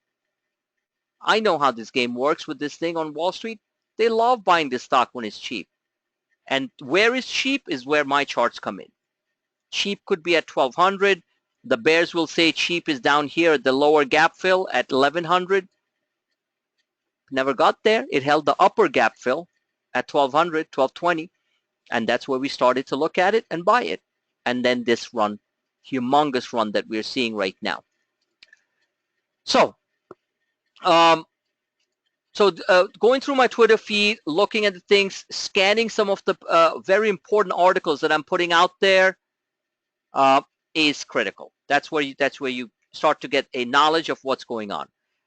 I know how this game works with this thing on Wall Street. They love buying this stock when it's cheap. And where is cheap is where my charts come in. Cheap could be at 1200. The bears will say cheap is down here at the lower gap fill at 1100. Never got there. It held the upper gap fill at 1200, 1220. And that's where we started to look at it and buy it. And then this run, humongous run that we're seeing right now. So, going through my Twitter feed, looking at the things, scanning some of the very important articles that I'm putting out there is critical. That's where you start to get a knowledge of what's going on.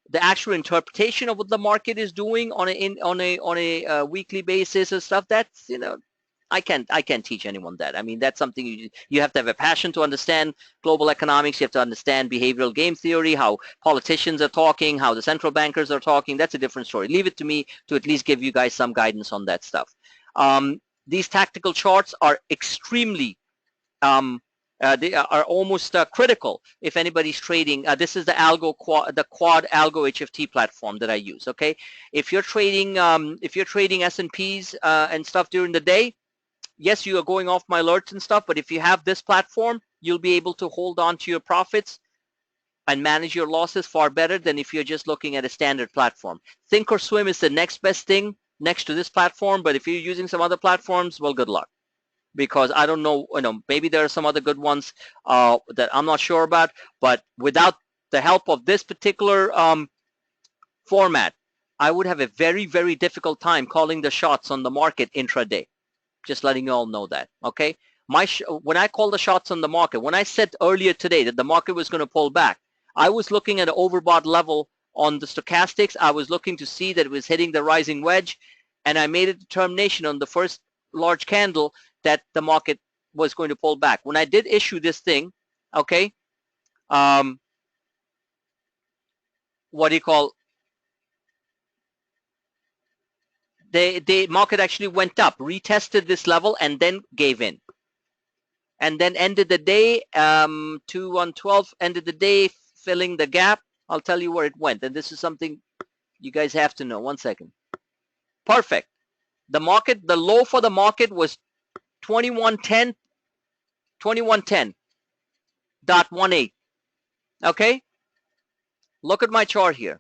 The actual interpretation of what the market is doing on a weekly basis and stuff, that's, you know, I can't teach anyone that. I mean, that's something you have to have a passion to understand global economics. You have to understand behavioral game theory, how politicians are talking, how the central bankers are talking. That's a different story. Leave it to me to at least give you guys some guidance on that stuff. These tactical charts are extremely they are almost critical if anybody's trading. This is the quad algo HFT platform that I use. Okay, if you're trading S&Ps and stuff during the day, yes, you are going off my alerts and stuff, but if you have this platform, you'll be able to hold on to your profits and manage your losses far better than if you're just looking at a standard platform. Thinkorswim is the next best thing next to this platform, but if you're using some other platforms, well, good luck. Because I don't know, maybe there are some other good ones that I'm not sure about, but without the help of this particular format, I would have a very, very difficult time calling the shots on the market intraday. Just letting you all know that, okay? When I call the shots on the market, when I said earlier today that the market was going to pull back, I was looking at an overbought level on the stochastics. I was looking to see that it was hitting the rising wedge, and I made a determination on the first large candle that the market was going to pull back. When I did issue this thing, okay, what do you call, the market actually went up, retested this level, and then gave in. And then ended the day, 2-1-12, ended the day filling the gap. I'll tell you where it went. And this is something you guys have to know. One second. Perfect. The low for the market was 2110.18. Okay? Look at my chart here.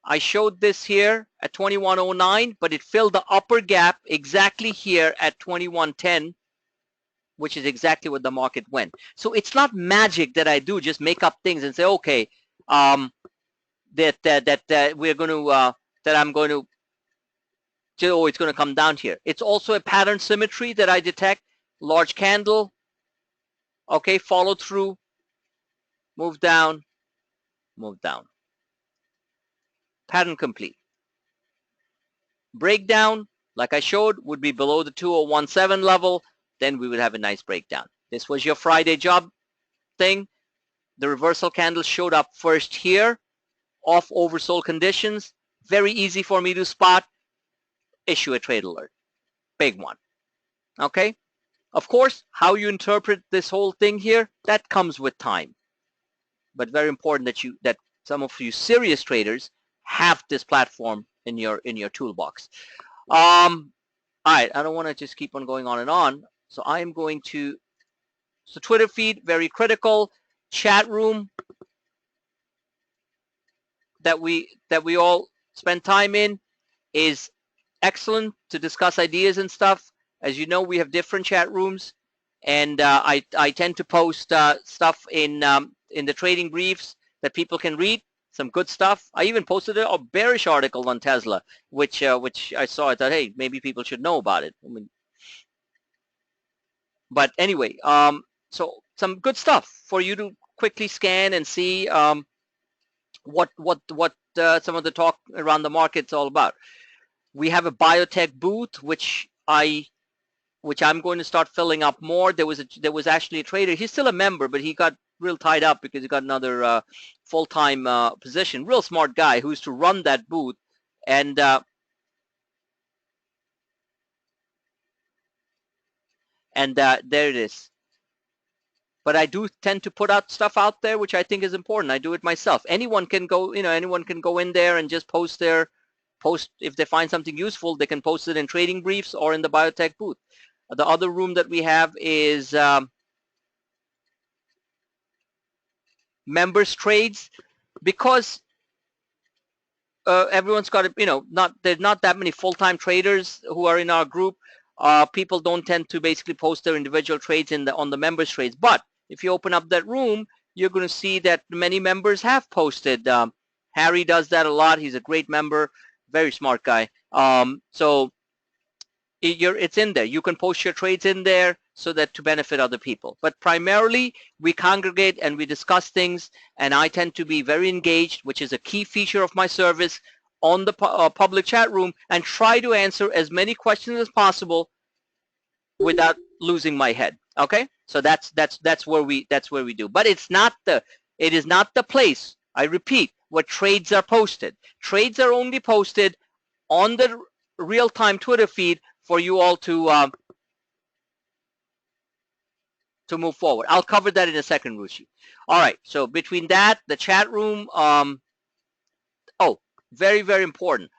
I showed this here at 2109, but it filled the upper gap exactly here at 2110, which is exactly where the market went. So it's not magic that I do, just make up things and say, okay, we're going to, that I'm going to, oh, it's going to come down here. It's also a pattern symmetry that I detect. Large candle, okay, follow through, move down, move down. Pattern complete. Breakdown, like I showed, would be below the 2017 level. Then we would have a nice breakdown. This was your Friday job thing. The reversal candle showed up first here, off oversold conditions. Very easy for me to spot. Issue a trade alert. Big one. Okay? Of course, how you interpret this whole thing here, that comes with time. But very important that some of you serious traders have this platform in your toolbox. All right, I don't want to just keep on going on and on. So I am going to, so Twitter feed, very critical. Chat room that we all spend time in is excellent to discuss ideas and stuff. As you know, we have different chat rooms, and I tend to post stuff in the trading briefs that people can read. Some good stuff. I even posted a bearish article on Tesla, which I saw. I thought, hey, maybe people should know about it. I mean, but anyway, so some good stuff for you to quickly scan and see what some of the talk around the market's all about. We have a biotech booth, which I'm going to start filling up more. There was actually a trader. He's still a member, but he got real tied up because he got another full-time position. Real smart guy who's to run that booth. And there it is. But I do tend to put out stuff out there which I think is important. I do it myself. Anyone can go, anyone can go in there and just post if they find something useful, they can post it in trading briefs or in the biotech booth. The other room that we have is members trades, because everyone's got there's not that many full-time traders who are in our group. People don't tend to basically post their individual trades on the members trades. But if you open up that room, you're going to see that many members have posted. Harry does that a lot. He's a great member, very smart guy. So it's in there. You can post your trades in there so that to benefit other people. But primarily, we congregate and we discuss things, and I tend to be very engaged, which is a key feature of my service, on the public chat room, and try to answer as many questions as possible without losing my head. Okay, so that's where we do. But it is not the place, I repeat, where trades are posted. Trades are only posted on the real-time Twitter feed for you all to move forward. I'll cover that in a second, Ruchi. All right, so between that, the chat room, oh, very, very important.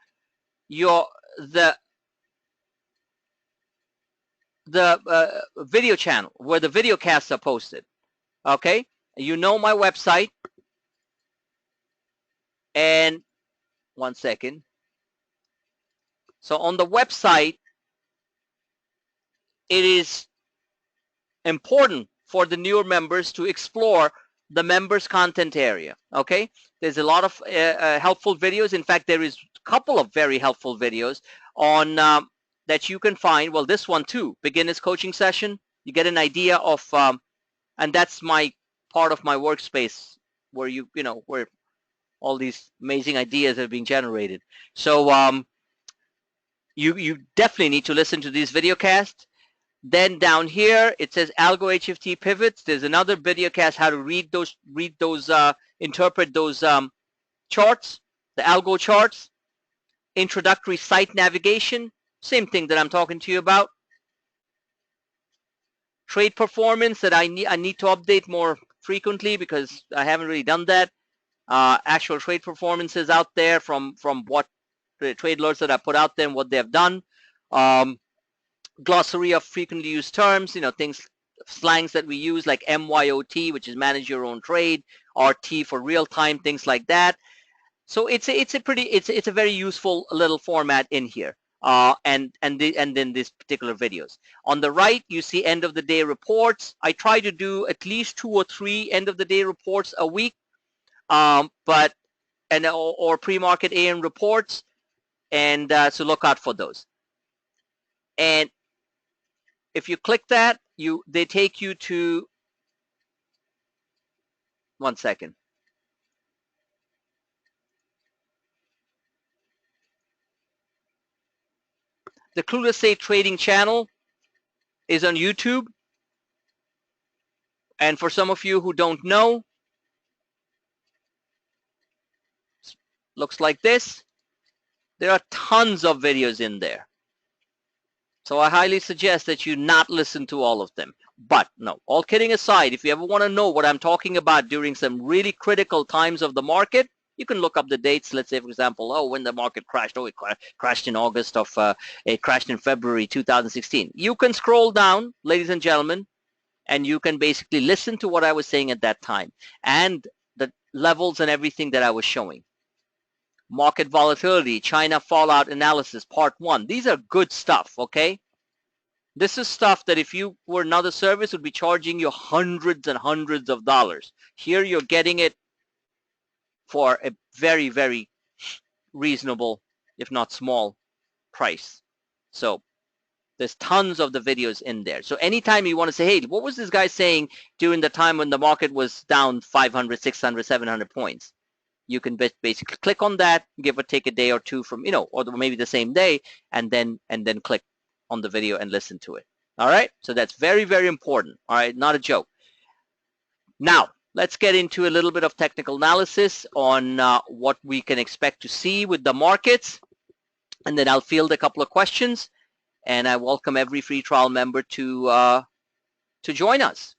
The video channel where the video casts are posted. Okay, you know my website. And one second. So on the website, it is important for the newer members to explore the members content area. Okay, there's a lot of helpful videos. In fact, there is a couple of very helpful videos on that you can find. Well, this one too, beginner's coaching session. You get an idea of, and that's my part of my workspace where where all these amazing ideas are being generated. So you definitely need to listen to these video casts. Then down here it says Algo HFT pivots. There's another video cast how to read those, interpret those charts, the algo charts. Introductory site navigation, same thing that I'm talking to you about. Trade performance that I need to update more frequently because I haven't really done that. Actual trade performances out there from what the trade alerts that I put out there and what they have done. Glossary of frequently used terms, things, slangs that we use like MYOT, which is manage your own trade, RT for real time, things like that. So it's a very useful little format in here. And then these particular videos. On the right, you see end of the day reports. I try to do at least 2 or 3 end of the day reports a week, or pre-market AM reports, and so look out for those. And if you click that, they take you to, one second. The Clueless Day Trading channel is on YouTube. And for some of you who don't know, looks like this. There are tons of videos in there. So I highly suggest that you not listen to all of them. But no, all kidding aside, if you ever want to know what I'm talking about during some really critical times of the market, you can look up the dates. Let's say, for example, when the market crashed. Oh, it crashed in August of, it crashed in February 2016. You can scroll down, ladies and gentlemen, and you can basically listen to what I was saying at that time and the levels and everything that I was showing. Market volatility, China fallout analysis, part 1. These are good stuff, okay? This is stuff that if you were another service would be charging you hundreds and hundreds of dollars. Here you're getting it for a very, very reasonable, if not small, price. So there's tons of the videos in there. So anytime you want to say, hey, what was this guy saying during the time when the market was down 500, 600, 700 points? You can basically click on that, give or take a day or two from, or maybe the same day, and then click on the video and listen to it. All right. So that's very, very important. All right. Not a joke. Now, let's get into a little bit of technical analysis on what we can expect to see with the markets, and then I'll field a couple of questions, and I welcome every free trial member to join us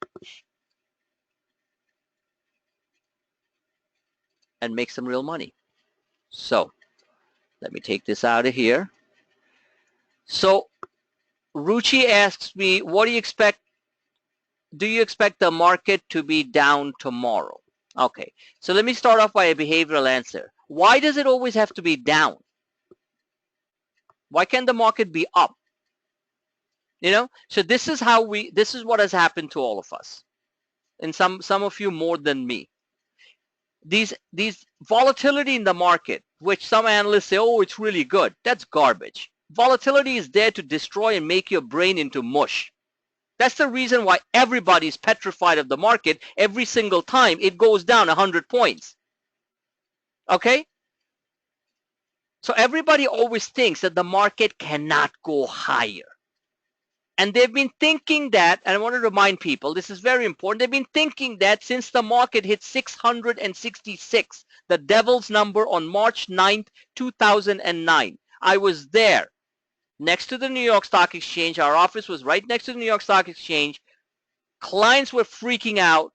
and make some real money. So let me take this out of here. So Ruchi asks me, what do you expect? Do you expect the market to be down tomorrow? Okay, so let me start off by a behavioral answer. Why does it always have to be down? Why can't the market be up? You know, so this is what has happened to all of us, and some of you more than me. These volatility in the market, which some analysts say, oh, it's really good. That's garbage. Volatility is there to destroy and make your brain into mush. That's the reason why everybody's petrified of the market every single time it goes down 100 points. Okay? So everybody always thinks that the market cannot go higher. And they've been thinking that, and I want to remind people, this is very important, they've been thinking that since the market hit 666, the devil's number on March 9th, 2009. I was there next to the New York Stock Exchange. Our office was right next to the New York Stock Exchange. Clients were freaking out.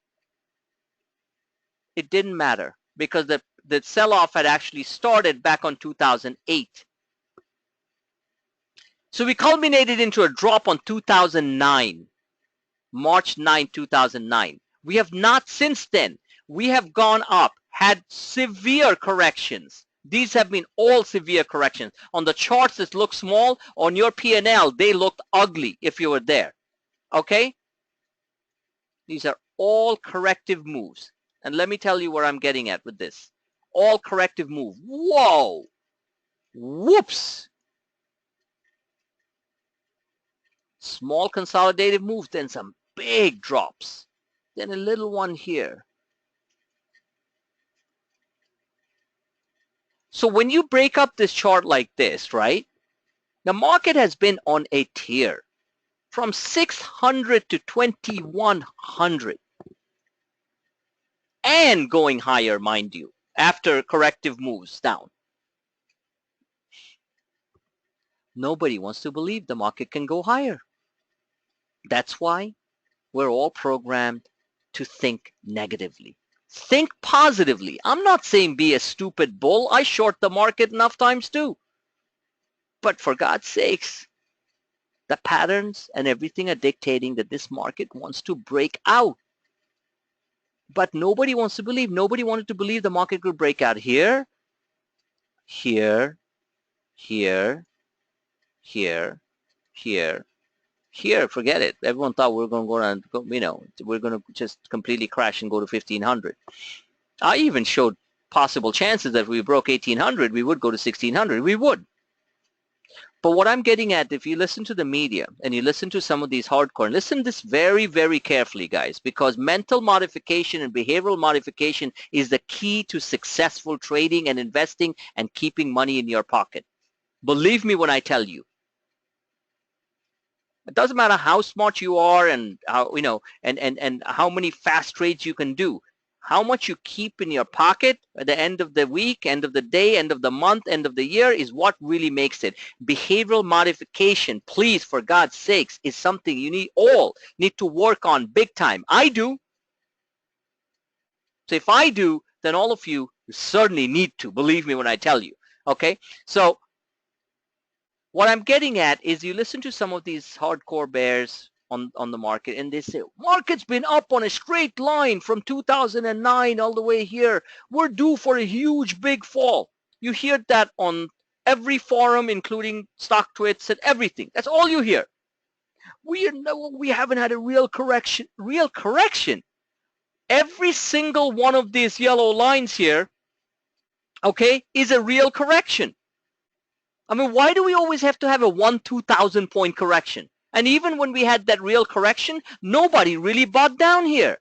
It didn't matter because the sell-off had actually started back on 2008. So we culminated into a drop on 2009, March 9, 2009. We have not since then. We have gone up, had severe corrections. These have been all severe corrections. On the charts, this looks small. On your P&L, they looked ugly if you were there. Okay? These are all corrective moves. And let me tell you where I'm getting at with this. All corrective move. Whoa! Whoops! Small consolidative moves, then some big drops. Then a little one here. So when you break up this chart like this, right? The market has been on a tear from 600 to 2100 and going higher, mind you, after corrective moves down. Nobody wants to believe the market can go higher. That's why we're all programmed to think negatively. Think positively. I'm not saying be a stupid bull. I short the market enough times too. But for God's sakes, the patterns and everything are dictating that this market wants to break out. But nobody wants to believe. Nobody wanted to believe the market could break out here, here, here, here, here, here. Forget it. Everyone thought we were going to go around, you know, we're going to just completely crash and go to 1500. I even showed possible chances that if we broke 1800, we would go to 1600. We would. But what I'm getting at, if you listen to the media and you listen to some of these hardcore, and listen to this very, very carefully, guys, because mental modification and behavioral modification is the key to successful trading and investing and keeping money in your pocket. Believe me when I tell you. It doesn't matter how smart you are and how, you know, and how many fast trades you can do. How much you keep in your pocket at the end of the week, end of the day, end of the month, end of the year is what really makes it. Behavioral modification, please, for God's sakes, is something you all need to work on big time. I do. So if I do, then all of you certainly need to. Believe me when I tell you. Okay? So what I'm getting at is you listen to some of these hardcore bears on the market, and they say, market's been up on a straight line from 2009 all the way here. We're due for a huge, big fall. You hear that on every forum, including StockTwits and everything. That's all you hear. We haven't had a real correction. Real correction. Every single one of these yellow lines here, okay, is a real correction. I mean, why do we always have to have a 2,000 point correction? And even when we had that real correction, nobody really bought down here.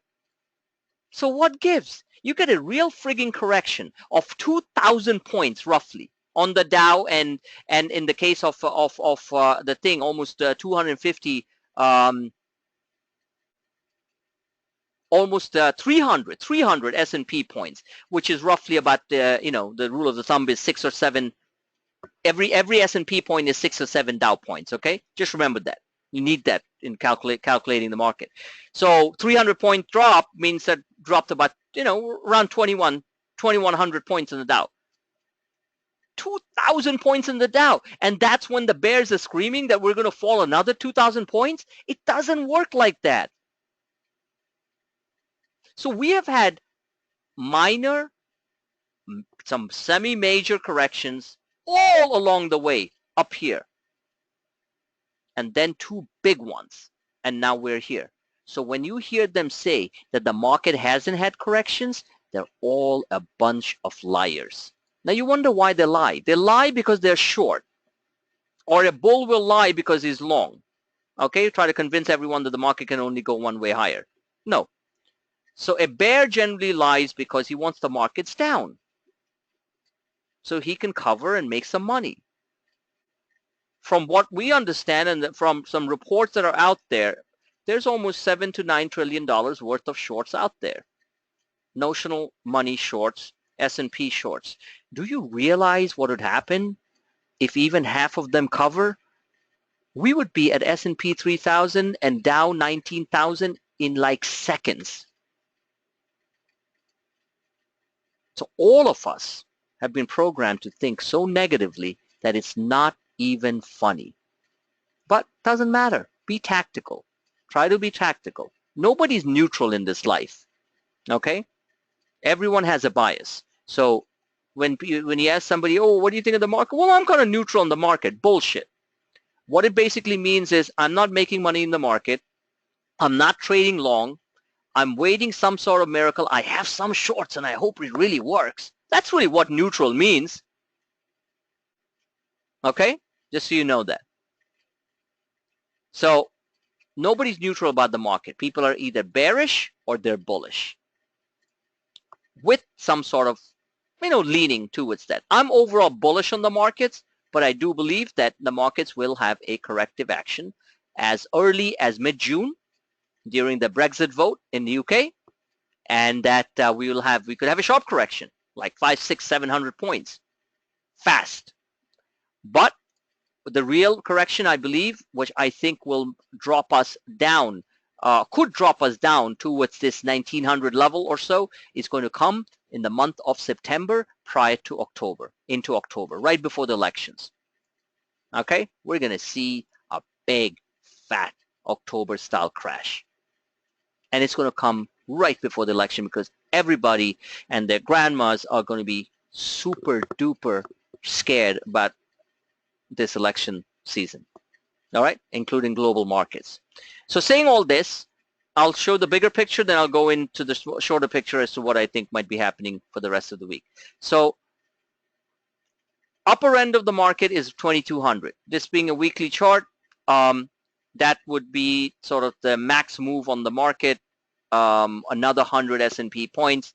So what gives? You get a real frigging correction of 2,000 points roughly on the Dow, and in the case of the thing, almost 250 almost 300 S&P points, which is roughly about the rule of the thumb is 6 or 7. Every S&P point is 6 or 7 Dow points. Okay, just remember that. You need that in calculating the market. So 300-point drop means that dropped about around 2100 points in the Dow. 2,000 points in the Dow, and that's when the bears are screaming that we're going to fall another 2,000 points. It doesn't work like that. So we have had minor, some semi-major corrections all along the way up here, and then 2 big ones, and now we're here. So when you hear them say that the market hasn't had corrections, they're all a bunch of liars. Now you wonder why they lie. They lie because they're short, or a bull will lie because he's long. Okay, try to convince everyone that the market can only go one way higher. No. So a bear generally lies because he wants the markets down, so he can cover and make some money. From what we understand and from some reports that are out there, there's almost $7 to $9 trillion worth of shorts out there. Notional money shorts, S&P shorts. Do you realize what would happen if even half of them cover? We would be at S&P 3,000 and Dow 19,000 in like seconds. So all of us have been programmed to think so negatively that it's not even funny. But doesn't matter. Be tactical. Try to be tactical. Nobody's neutral in this life. Okay? Everyone has a bias. So when you ask somebody, oh, what do you think of the market? Well, I'm kind of neutral on the market. Bullshit. What it basically means is I'm not making money in the market. I'm not trading long. I'm waiting some sort of miracle. I have some shorts and I hope it really works. That's really what neutral means. Okay? Just so you know that. So nobody's neutral about the market. People are either bearish or they're bullish with some sort of, leaning towards that. I'm overall bullish on the markets, but I do believe that the markets will have a corrective action as early as mid-June during the Brexit vote in the UK, and that we could have a sharp correction, like 500, 600, 700 points, fast. But the real correction, I believe, which I think will drop us down, could drop us down towards this 1900 level or so, is going to come in the month of September prior to October, into October, right before the elections. Okay, we're going to see a big, fat October-style crash. And it's going to come right before the election because everybody and their grandmas are going to be super duper scared about this election season. All right, including global markets. So saying all this, I'll show the bigger picture, then I'll go into the shorter picture as to what I think might be happening for the rest of the week. So upper end of the market is 2200. This being a weekly chart, that would be sort of the max move on the market. Another 100 S&P points,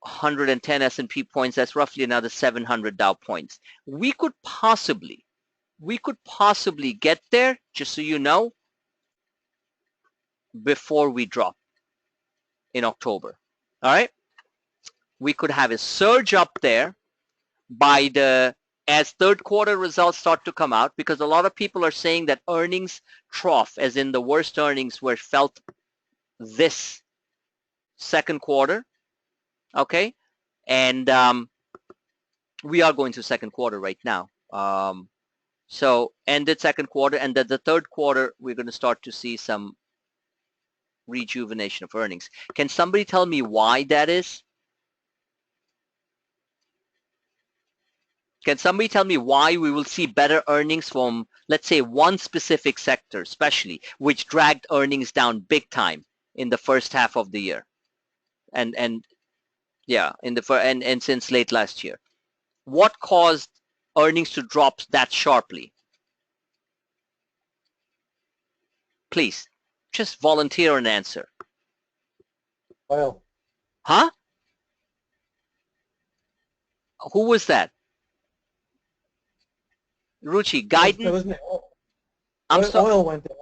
110 S&P points, that's roughly another 700 Dow points. We could possibly get there, just so you know, before we drop in October. All right? We could have a surge up there as third quarter results start to come out, because a lot of people are saying that earnings trough, as in the worst earnings, were felt this second quarter. Okay? And we are going to second quarter right now. So ended second quarter, and the third quarter, we're going to start to see some rejuvenation of earnings. Can somebody tell me why that is? Can somebody tell me why we will see better earnings from, let's say, one specific sector, especially, which dragged earnings down big time in the first half of the year, and since late last year? What caused earnings to drop that sharply? Please, just volunteer an answer. Oil. Huh? Who was that? Ruchi, guidance. Oil went down.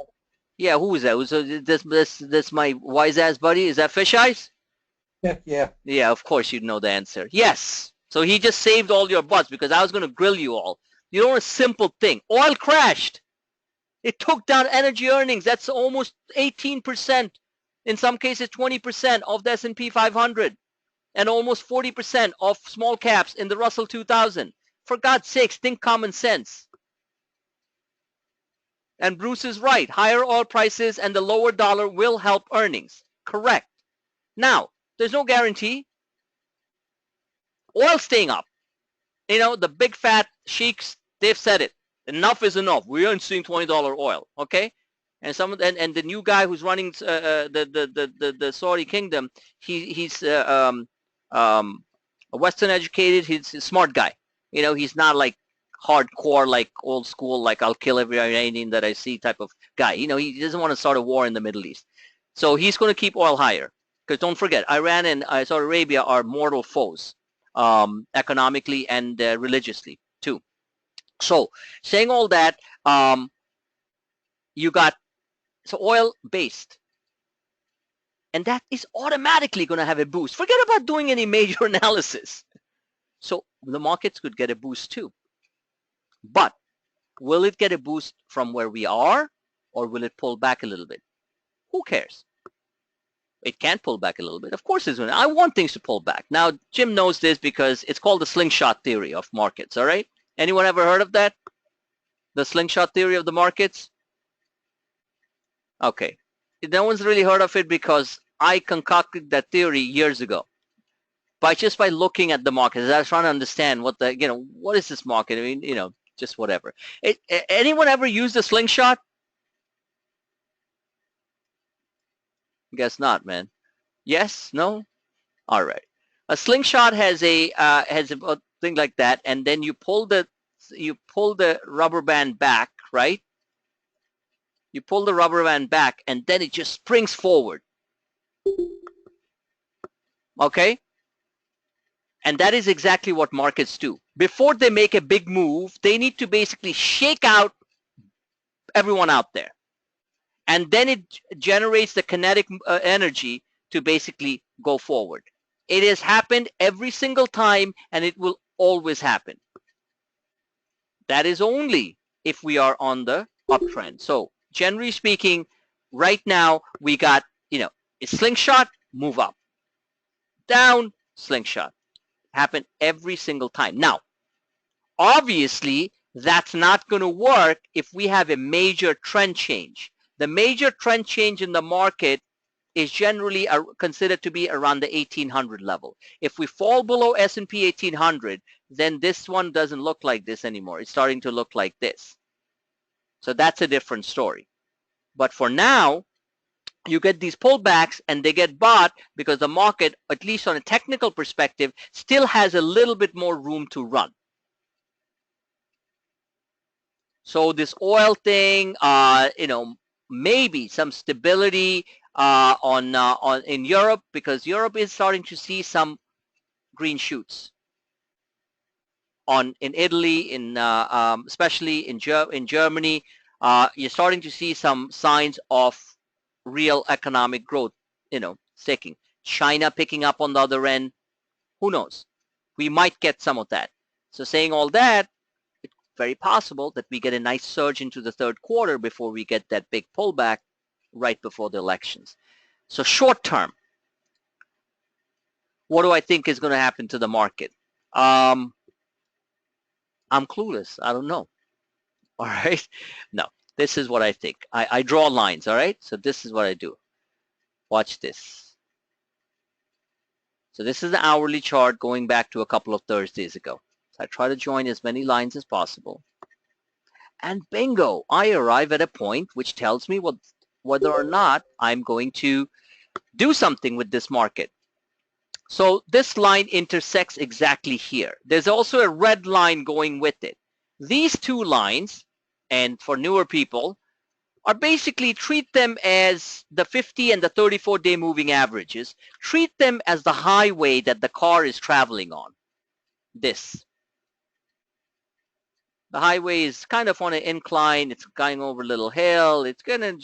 Yeah, who is that? This my wise ass buddy? Is that Fish Eyes? Yeah. Yeah, of course you'd know the answer. Yes. So he just saved all your butts because I was going to grill you all. You know, a simple thing. Oil crashed. It took down energy earnings. That's almost 18%. In some cases, 20% of the S&P 500 and almost 40% of small caps in the Russell 2000. For God's sakes, think common sense. And Bruce is right. Higher oil prices and the lower dollar will help earnings. Correct. Now, there's no guarantee. Oil staying up. You know, the big fat sheiks, they've said it. Enough is enough. We aren't seeing $20 oil, okay? And some of and the new guy who's running the Saudi kingdom, he's Western educated. He's a smart guy. You know, he's not like hardcore, like old school, like I'll kill every Iranian that I see type of guy. You know, he doesn't want to start a war in the Middle East. So he's going to keep oil higher. Because don't forget, Iran and Saudi Arabia are mortal foes, economically and religiously too. So saying all that, you got so oil based. And that is automatically going to have a boost. Forget about doing any major analysis. So the markets could get a boost too. But will it get a boost from where we are, or will it pull back a little bit? Who cares? It can pull back a little bit. Of course it's going to. I want things to pull back. Now, Jim knows this because it's called the slingshot theory of markets, all right? Anyone ever heard of that? The slingshot theory of the markets? Okay. No one's really heard of it because I concocted that theory years ago. Just by looking at the markets, I was trying to understand what what is this market? I mean, just whatever. Anyone ever used a slingshot? Guess not, man. Yes? No? All right. A slingshot has a thing like that, and then you pull the rubber band back, right? You pull the rubber band back, and then it just springs forward. Okay? And that is exactly what markets do. Before they make a big move, they need to basically shake out everyone out there. And then it generates the kinetic energy to basically go forward. It has happened every single time, and it will always happen. That is only if we are on the uptrend. So generally speaking, right now we got, a slingshot, move up. Down, slingshot. Happen every single time. Now, obviously, that's not going to work if we have a major trend change. The major trend change in the market is generally considered to be around the 1800 level. If we fall below S&P 1800, then this one doesn't look like this anymore. It's starting to look like this. So that's a different story. But for now, you get these pullbacks and they get bought because the market, at least on a technical perspective, still has a little bit more room to run. So this oil thing, maybe some stability in Europe, because Europe is starting to see some green shoots. In Italy, especially in Germany, you're starting to see some signs of real economic growth, sticking. China picking up on the other end. Who knows? We might get some of that. So saying all that, it's very possible that we get a nice surge into the third quarter before we get that big pullback right before the elections. So short term, what do I think is going to happen to the market? I'm clueless. I don't know. All right. No, this is what I think. I draw lines. All right. So this is what I do. Watch this. So this is the hourly chart going back to a couple of Thursdays ago. So I try to join as many lines as possible. And bingo, I arrive at a point which tells me whether or not I'm going to do something with this market. So this line intersects exactly here. There's also a red line going with it. These two lines, and for newer people, are basically treat them as the 50 and the 34-day moving averages. Treat them as the highway that the car is traveling on. This. The highway is kind of on an incline. It's going over a little hill. It's kind of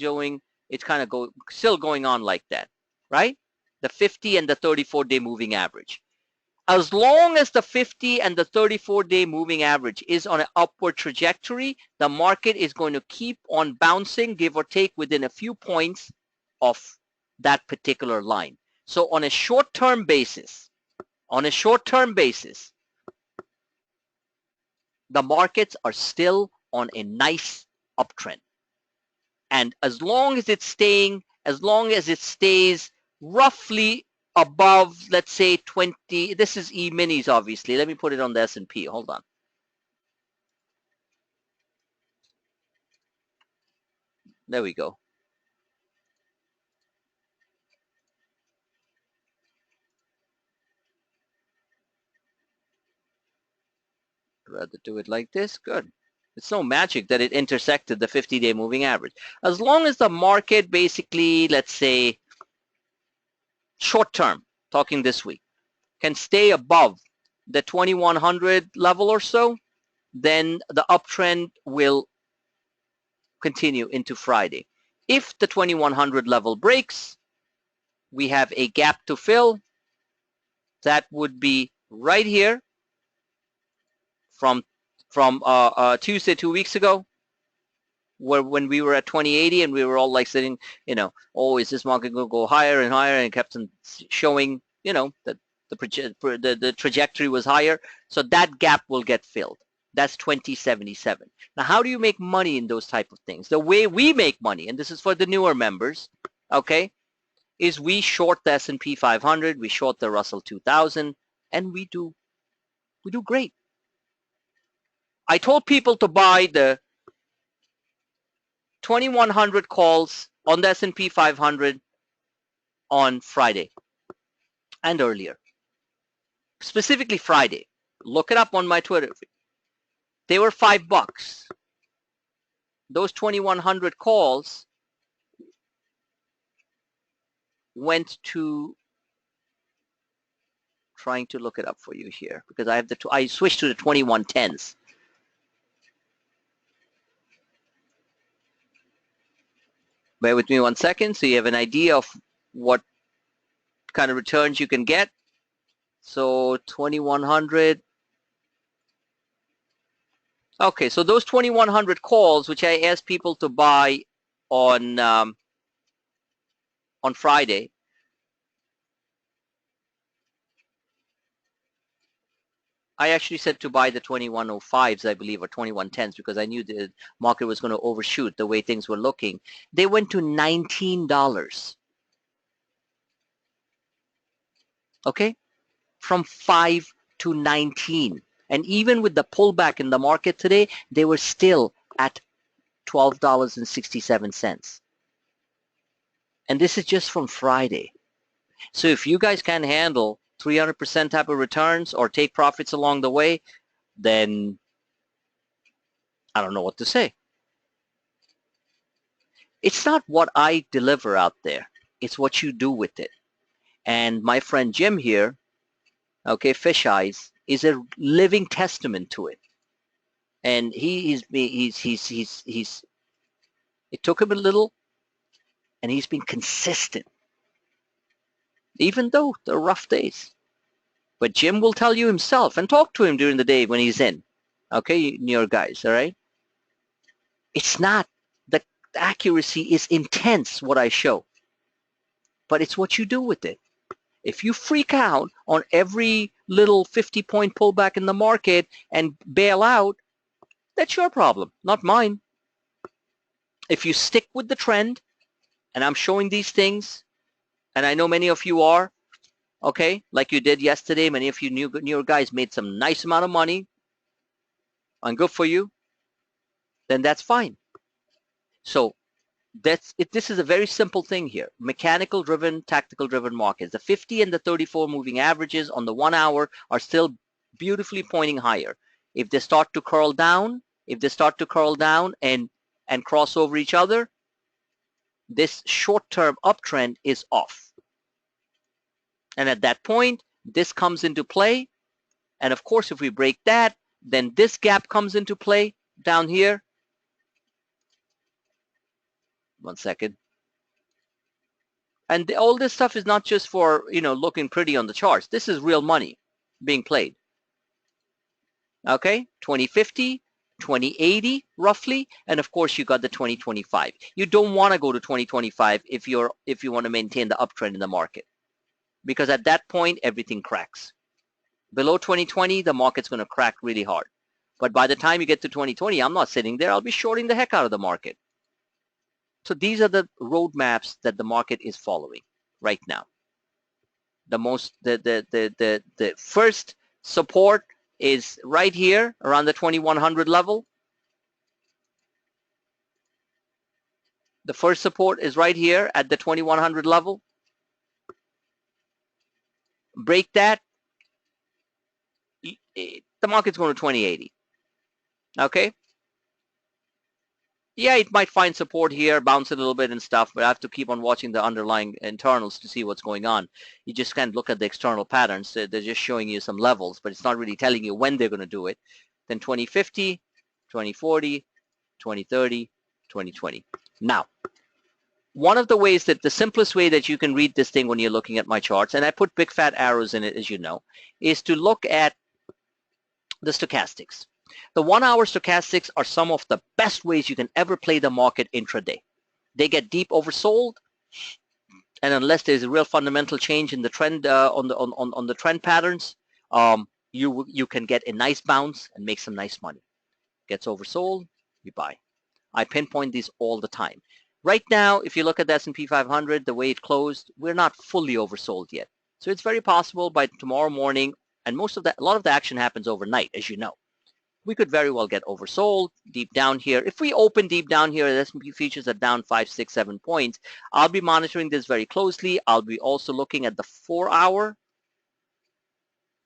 still going on like that, right? The 50 and the 34-day moving average. As long as the 50 and the 34-day moving average is on an upward trajectory, the market is going to keep on bouncing, give or take, within a few points of that particular line. So on a short-term basis, the markets are still on a nice uptrend. And as long as it stays roughly above, let's say 20, this is E-minis obviously. Let me put it on the S&P. Hold on. There we go. I'd rather do it like this. Good. It's no magic that it intersected the 50-day moving average. As long as the market basically, let's say, short term, talking this week, can stay above the 2100 level or so, then the uptrend will continue into Friday. If the 2100 level breaks, we have a gap to fill. That would be right here from Tuesday 2 weeks ago, when we were at 2080 and we were all like sitting, oh, is this market going to go higher and higher, and kept on showing, that the trajectory was higher. So that gap will get filled. That's 2077. Now, how do you make money in those type of things? The way we make money, and this is for the newer members, okay, is we short the S&P 500, we short the Russell 2000, and we do great. I told people to buy the 2100 calls on the S&P 500 on Friday and earlier. Specifically Friday. Look it up on my Twitter feed. They were $5. Those 2100 calls went to, trying to look it up for you here, because I switched to the 2110s. Bear with me 1 second so you have an idea of what kind of returns you can get. So 2100. Okay, so those 2100 calls, which I asked people to buy on Friday, I actually said to buy the 2105s, I believe, or 2110s, because I knew the market was going to overshoot the way things were looking. They went to $19. Okay, from 5 to 19. And even with the pullback in the market today, they were still at $12.67. And this is just from Friday. So if you guys can handle 300% type of returns or take profits along the way, then I don't know what to say. It's not what I deliver out there. It's what you do with it. And my friend Jim here, okay, Fish Eyes, is a living testament to it. And it took him a little, and he's been consistent, even though there are rough days. But Jim will tell you himself, and talk to him during the day when he's in. Okay, New York guys, all right? It's not, the accuracy is intense, what I show. But it's what you do with it. If you freak out on every little 50-point pullback in the market and bail out, that's your problem, not mine. If you stick with the trend, and I'm showing these things, and I know many of you are, okay, like you did yesterday, many of you newer guys made some nice amount of money, and good for you, then that's fine. So that's it. This is a very simple thing here. Mechanical driven, tactical driven markets. The 50 and the 34 moving averages on the 1 hour are still beautifully pointing higher. If they start to curl down, and cross over each other, this short-term uptrend is off. And at that point, this comes into play. And of course, if we break that, then this gap comes into play. down here. One second. And all this stuff is not just for, looking pretty on the charts. This is real money being played. Okay, 2050, 2080 roughly, and of course you got the 2025. You don't want to go to 2025 if you want to maintain the uptrend in the market, because at that point everything cracks. Below 2020, the market's going to crack really hard. But by the time you get to 2020, I'm not sitting there. I'll be shorting the heck out of the market. So these are the roadmaps that the market is following right now. The first support is right here around the 2100 level. The first support is right here at the 2100 level. Break that, the market's going to 2080. Okay. Yeah, it might find support here, bounce a little bit and stuff, but I have to keep on watching the underlying internals to see what's going on. You just can't look at the external patterns. They're just showing you some levels, but it's not really telling you when they're going to do it. Then 2050, 2040, 2030, 2020. Now, one of the ways that the simplest way that you can read this thing when you're looking at my charts, and I put big fat arrows in it, as you know, is to look at the stochastics. The 1 hour stochastics are some of the best ways you can ever play the market intraday. They get deep oversold, and unless there's a real fundamental change in the trend on the trend patterns, you can get a nice bounce and make some nice money. Gets oversold, you buy. I pinpoint these all the time. Right now, if you look at the S&P 500, the way it closed, we're not fully oversold yet. So it's very possible by tomorrow morning, and a lot of the action happens overnight, as you know. We could very well get oversold deep down here. If we open deep down here, the S&P futures are down 5, 6, 7 points. I'll be monitoring this very closely. I'll be also looking at the 4 hour.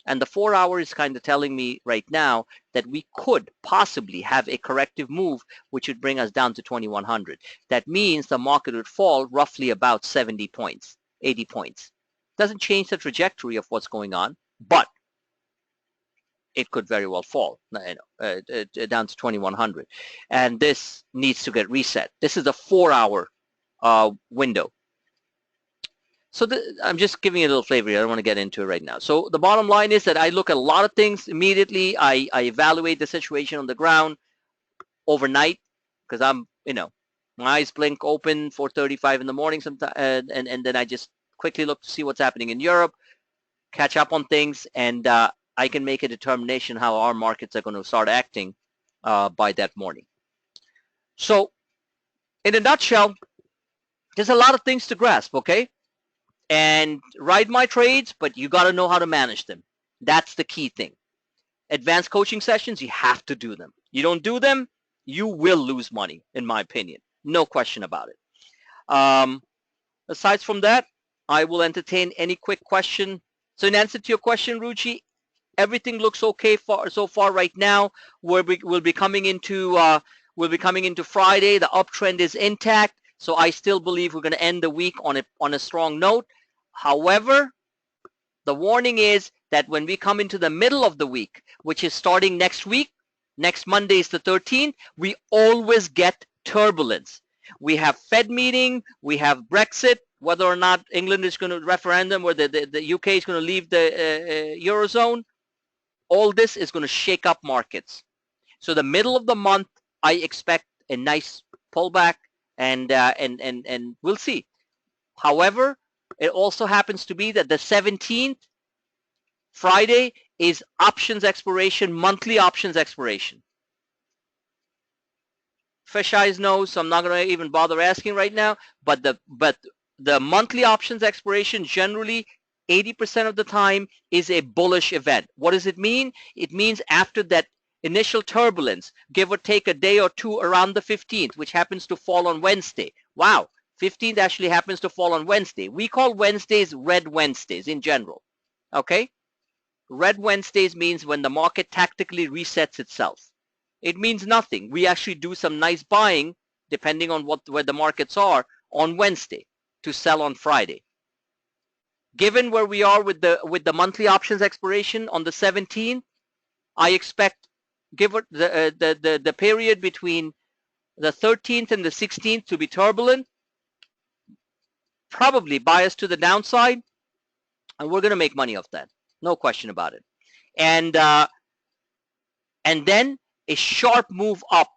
And the 4 hour is kind of telling me right now that we could possibly have a corrective move, which would bring us down to 2100. That means the market would fall roughly about 70 points, 80 points. Doesn't change the trajectory of what's going on, but it could very well fall down to 2100. And this needs to get reset. This is a 4 hour window. So I'm just giving you a little flavor here. I don't want to get into it right now. So the bottom line is that I look at a lot of things immediately. I evaluate the situation on the ground overnight, because I'm, my eyes blink open 4:35 in the morning sometimes, and then I just quickly look to see what's happening in Europe, catch up on things, and I can make a determination how our markets are going to start acting by that morning. So in a nutshell, there's a lot of things to grasp, okay? And ride my trades, but you got to know how to manage them. That's the key thing. Advanced coaching sessions, you have to do them. You don't do them, you will lose money, in my opinion. No question about it. Aside from that, I will entertain any quick question. So in answer to your question, Ruchi, everything looks okay so far right now. We'll be coming into Friday. The uptrend is intact. So I still believe we're going to end the week on a strong note. However, the warning is that when we come into the middle of the week, which is starting next week, next Monday is the 13th, we always get turbulence. We have Fed meeting, we have Brexit, whether or not England is going to referendum or the UK is going to leave the Eurozone. All this is going to shake up markets. So the middle of the month, I expect a nice pullback, and we'll see. However, it also happens to be that the 17th, Friday, is options expiration, monthly options expiration. Fish eyes knows, so I'm not going to even bother asking right now. But the monthly options expiration generally 80% of the time is a bullish event. What does it mean? It means after that initial turbulence, give or take a day or two around the 15th, which happens to fall on Wednesday. Wow, 15th actually happens to fall on Wednesday. We call Wednesdays red Wednesdays in general. Okay? Red Wednesdays means when the market tactically resets itself. It means nothing. We actually do some nice buying, depending on where the markets are, on Wednesday to sell on Friday. Given where we are with the monthly options expiration on the 17th, I expect give it the period between the 13th and the 16th to be turbulent, probably biased to the downside, and we're going to make money off that. No question about it. And then a sharp move up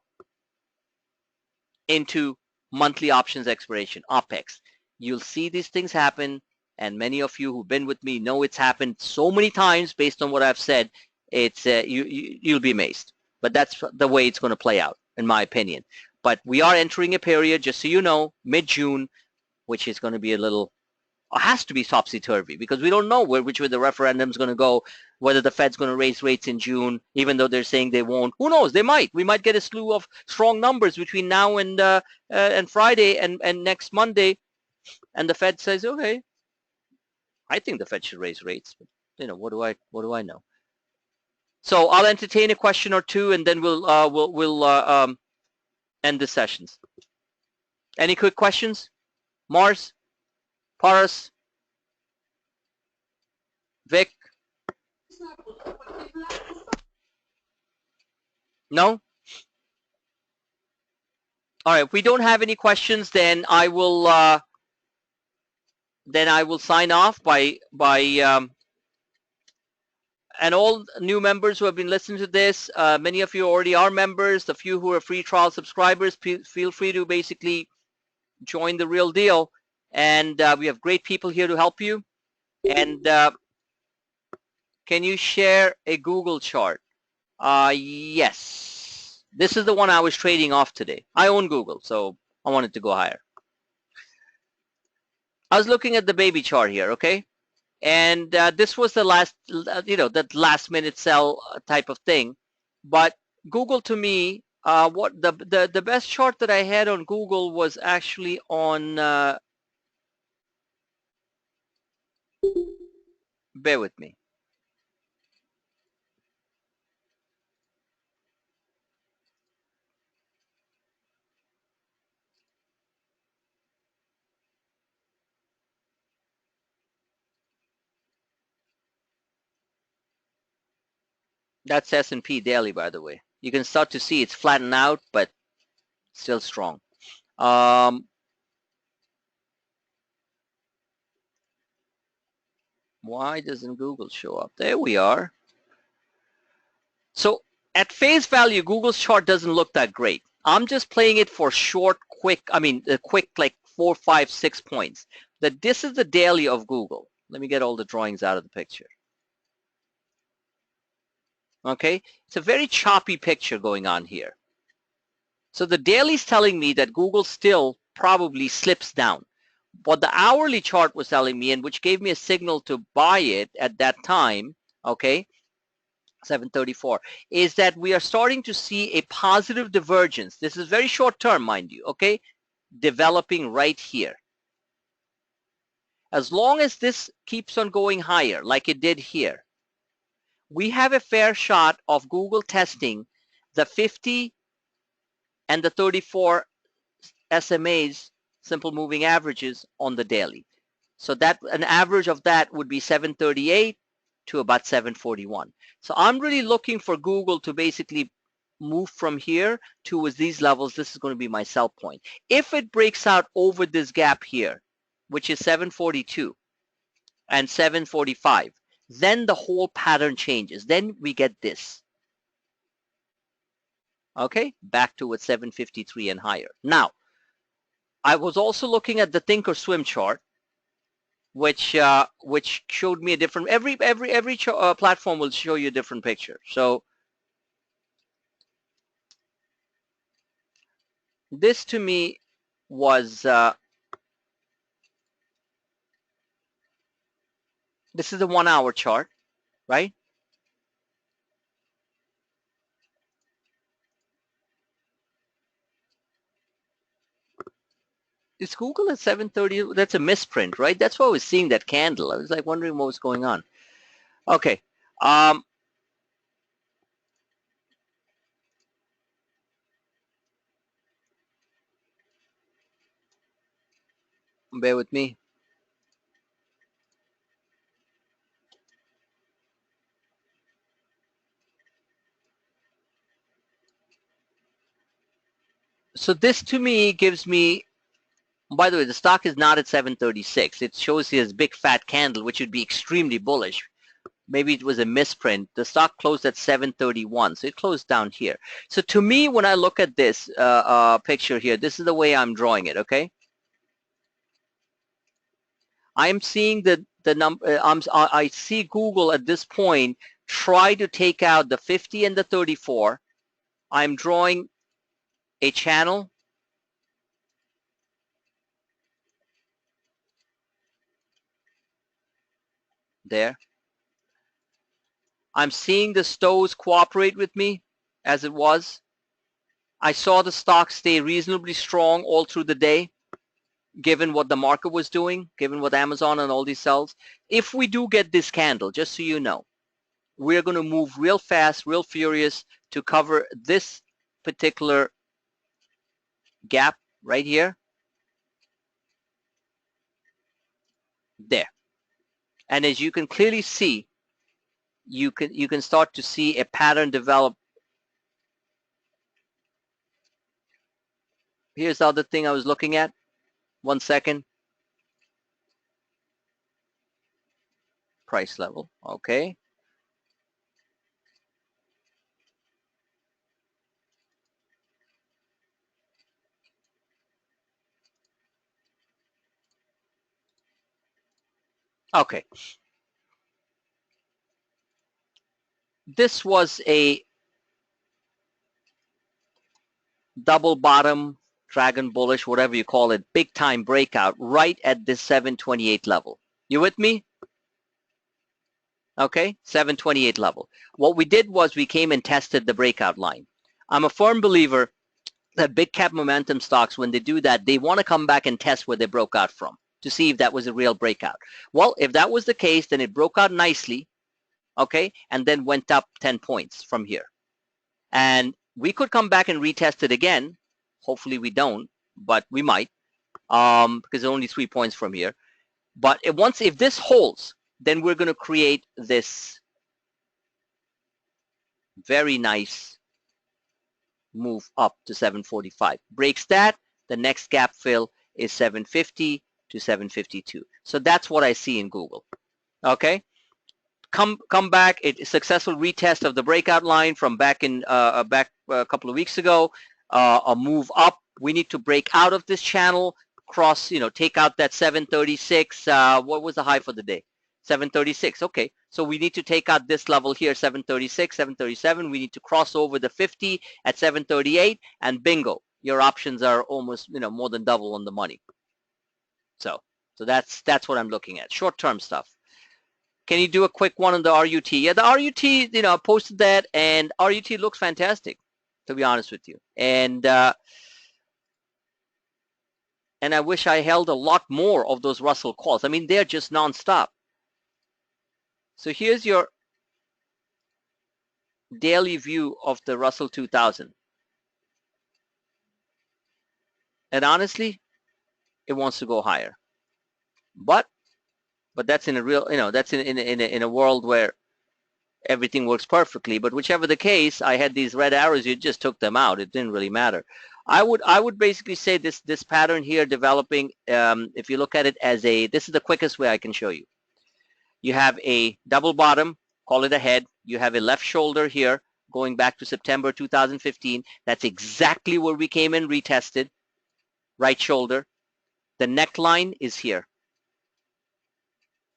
into monthly options expiration, OPEX. You'll see these things happen, and many of you who've been with me know it's happened so many times based on what I've said. It's you'll be amazed. But that's the way it's going to play out, in my opinion. But we are entering a period, just so you know, mid-June, which is going to be a little, has to be topsy-turvy, because we don't know which way the referendum's going to go, whether the Fed's going to raise rates in June, even though they're saying they won't. Who knows? They might. We might get a slew of strong numbers between now and Friday and next Monday, and the Fed says, okay, I think the Fed should raise rates. But, you know, what do I know? So I'll entertain a question or two, and then we'll end the sessions. Any quick questions? Mars, Paras, Vic? No? All right. If we don't have any questions, then I will sign off and all new members who have been listening to this. Many of you already are members. The few who are free trial subscribers, feel free to basically join the real deal. And we have great people here to help you. And can you share a Google chart? Yes. This is the one I was trading off today. I own Google, so I wanted to go higher. I was looking at the baby chart here, okay? And this was the last, that last minute sell type of thing. But Google, to me, what the best chart that I had on Google was actually on, bear with me. That's S&P daily, by the way. You can start to see it's flattened out, but still strong. Why doesn't Google show up? There we are. So at face value, Google's chart doesn't look that great. I'm just playing it for short, quick, quick, like 4, 5, 6 points. This is the daily of Google. Let me get all the drawings out of the picture. Okay, it's a very choppy picture going on here. So the daily is telling me that Google still probably slips down. What the hourly chart was telling me, and which gave me a signal to buy it at that time, okay, 734, is that we are starting to see a positive divergence. This is very short term, mind you, okay, developing right here. As long as this keeps on going higher like it did here, we have a fair shot of Google testing the 50 and the 34 SMAs, simple moving averages, on the daily. So that an average of that would be 738 to about 741. So I'm really looking for Google to basically move from here towards these levels. This is going to be my sell point. If it breaks out over this gap here, which is 742 and 745, then the whole pattern changes. Then we get this. Okay, back towards 753 and higher. Now, I was also looking at the Thinkorswim chart, which showed me a different. Every platform will show you a different picture. So this to me was this is a 1 hour chart, right? Is Google at 730? That's a misprint, right? That's why I was seeing that candle. I was like wondering what was going on. Okay. Bear with me. So this to me gives me, by the way, the stock is not at 736. It shows here as big fat candle, which would be extremely bullish. Maybe it was a misprint. The stock closed at 731, so it closed down here. So to me, when I look at this picture here, this is the way I'm drawing it, okay? I'm seeing the number. I see Google at this point try to take out the 50 and the 34. I'm drawing a channel. There. I'm seeing the Stows cooperate with me as it was. I saw the stock stay reasonably strong all through the day, given what the market was doing, given what Amazon and all these sells. If we do get this candle, just so you know, we're going to move real fast, real furious to cover this particular gap right here. There. And as you can clearly see, you can start to see a pattern develop. Here's the other thing I was looking at. 1 second. Price level. Okay. Okay. This was a double bottom, dragon bullish, whatever you call it, big time breakout right at this 728 level. You with me? Okay, 728 level. What we did was we came and tested the breakout line. I'm a firm believer that big cap momentum stocks, when they do that, they want to come back and test where they broke out from to see if that was a real breakout. Well, if that was the case, then it broke out nicely, okay, and then went up 10 points from here. And we could come back and retest it again. Hopefully we don't, but we might, because only 3 points from here. But if this holds, then we're going to create this very nice move up to 745. Breaks that, the next gap fill is 750 to 752. So that's what I see in Google. Okay. Come back. A successful retest of the breakout line from back a couple of weeks ago. A move up. We need to break out of this channel. Cross. Take out that 736. What was the high for the day? 736. Okay. So we need to take out this level here, 736, 737. We need to cross over the 50 at 738, and bingo, your options are almost more than double on the money. So that's what I'm looking at. Short-term stuff. Can you do a quick one on the RUT? Yeah, the RUT, I posted that, and RUT looks fantastic, to be honest with you. And I wish I held a lot more of those Russell calls. I mean, they're just nonstop. So here's your daily view of the Russell 2000. And honestly, it wants to go higher. But that's in a real, that's in a world where everything works perfectly. But whichever the case, I had these red arrows. You just took them out. It didn't really matter. I would basically say this pattern here developing. If you look at it as this is the quickest way I can show you. You have a double bottom, call it a head. You have a left shoulder here going back to September 2015. That's exactly where we came in, retested. Right shoulder. The neckline is here.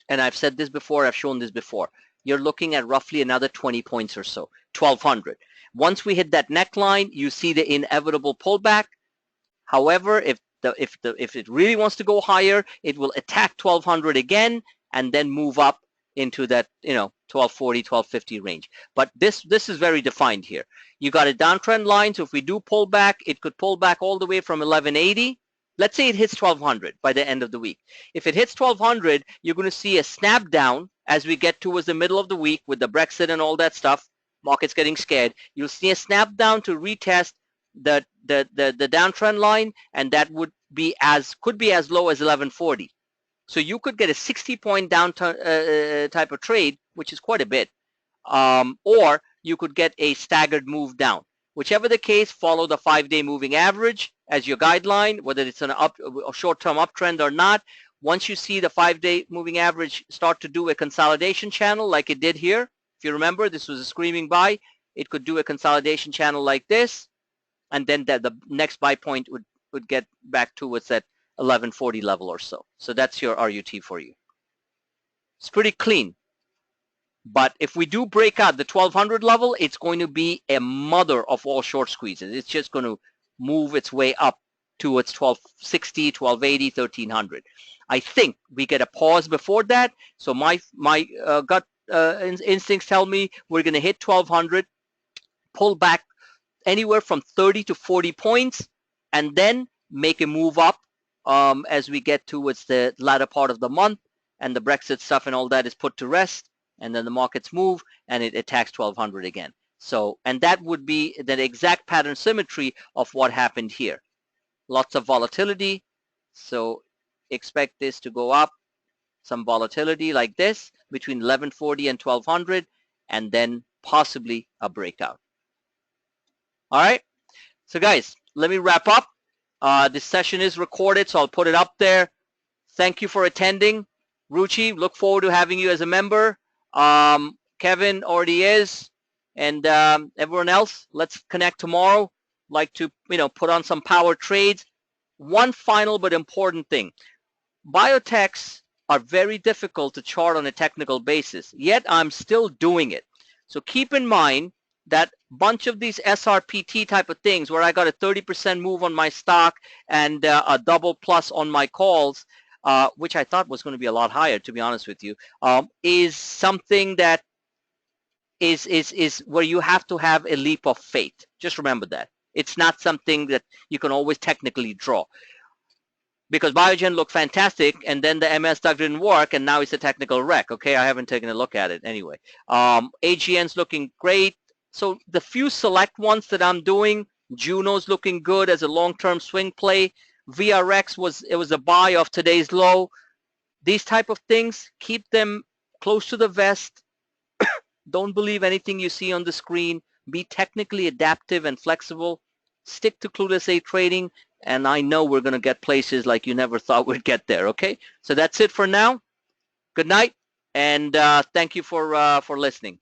And I've said this before, I've shown this before. You're looking at roughly another 20 points or so, 1,200. Once we hit that neckline, you see the inevitable pullback. However, if it really wants to go higher, it will attack 1,200 again and then move up into that 1,240, 1,250 range. But this is very defined here. You got a downtrend line, so if we do pull back, it could pull back all the way from 1180. Let's say it hits 1,200 by the end of the week. If it hits 1,200, you're going to see a snap down as we get towards the middle of the week with the Brexit and all that stuff. Market's getting scared. You'll see a snap down to retest the downtrend line, and that could be as low as 1140. So you could get a 60-point down type of trade, which is quite a bit, or you could get a staggered move down. Whichever the case, follow the 5-day moving average as your guideline, whether it's a short-term uptrend or not. Once you see the 5-day moving average start to do a consolidation channel like it did here, if you remember, this was a screaming buy. It could do a consolidation channel like this, and then the next buy point would get back towards that 1140 level or so. So that's your RUT for you. It's pretty clean. But if we do break out the 1200 level, it's going to be a mother of all short squeezes. It's just going to move its way up towards 1260, 1280, 1300. I think we get a pause before that. So my gut instincts tell me we're going to hit 1200, pull back anywhere from 30 to 40 points, and then make a move up as we get towards the latter part of the month and the Brexit stuff and all that is put to rest. And then the markets move and it attacks 1200 again. So, and that would be the exact pattern symmetry of what happened here. Lots of volatility. So expect this to go up, some volatility like this between 1140 and 1200, and then possibly a breakout. All right. So guys, let me wrap up. This session is recorded, so I'll put it up there. Thank you for attending. Ruchi, look forward to having you as a member. Kevin already is, and everyone else, let's connect tomorrow. Like to, put on some power trades. One final but important thing. Biotechs are very difficult to chart on a technical basis, yet I'm still doing it. So keep in mind that bunch of these SRPT type of things where I got a 30% move on my stock and a double plus on my calls, which I thought was going to be a lot higher, to be honest with you, is something that is where you have to have a leap of faith. Just remember that. It's not something that you can always technically draw. Because Biogen looked fantastic, and then the MS stock didn't work, and now it's a technical wreck. Okay, I haven't taken a look at it anyway. AGN's looking great. So the few select ones that I'm doing, Juno's looking good as a long-term swing play. VRX was a buy off today's low. These type of things, keep them close to the vest. Don't believe anything you see on the screen. Be technically adaptive and flexible. Stick to Clueless A trading, and I know we're going to get places like you never thought we'd get there. Okay, so that's it for now. Good night, and thank you for listening.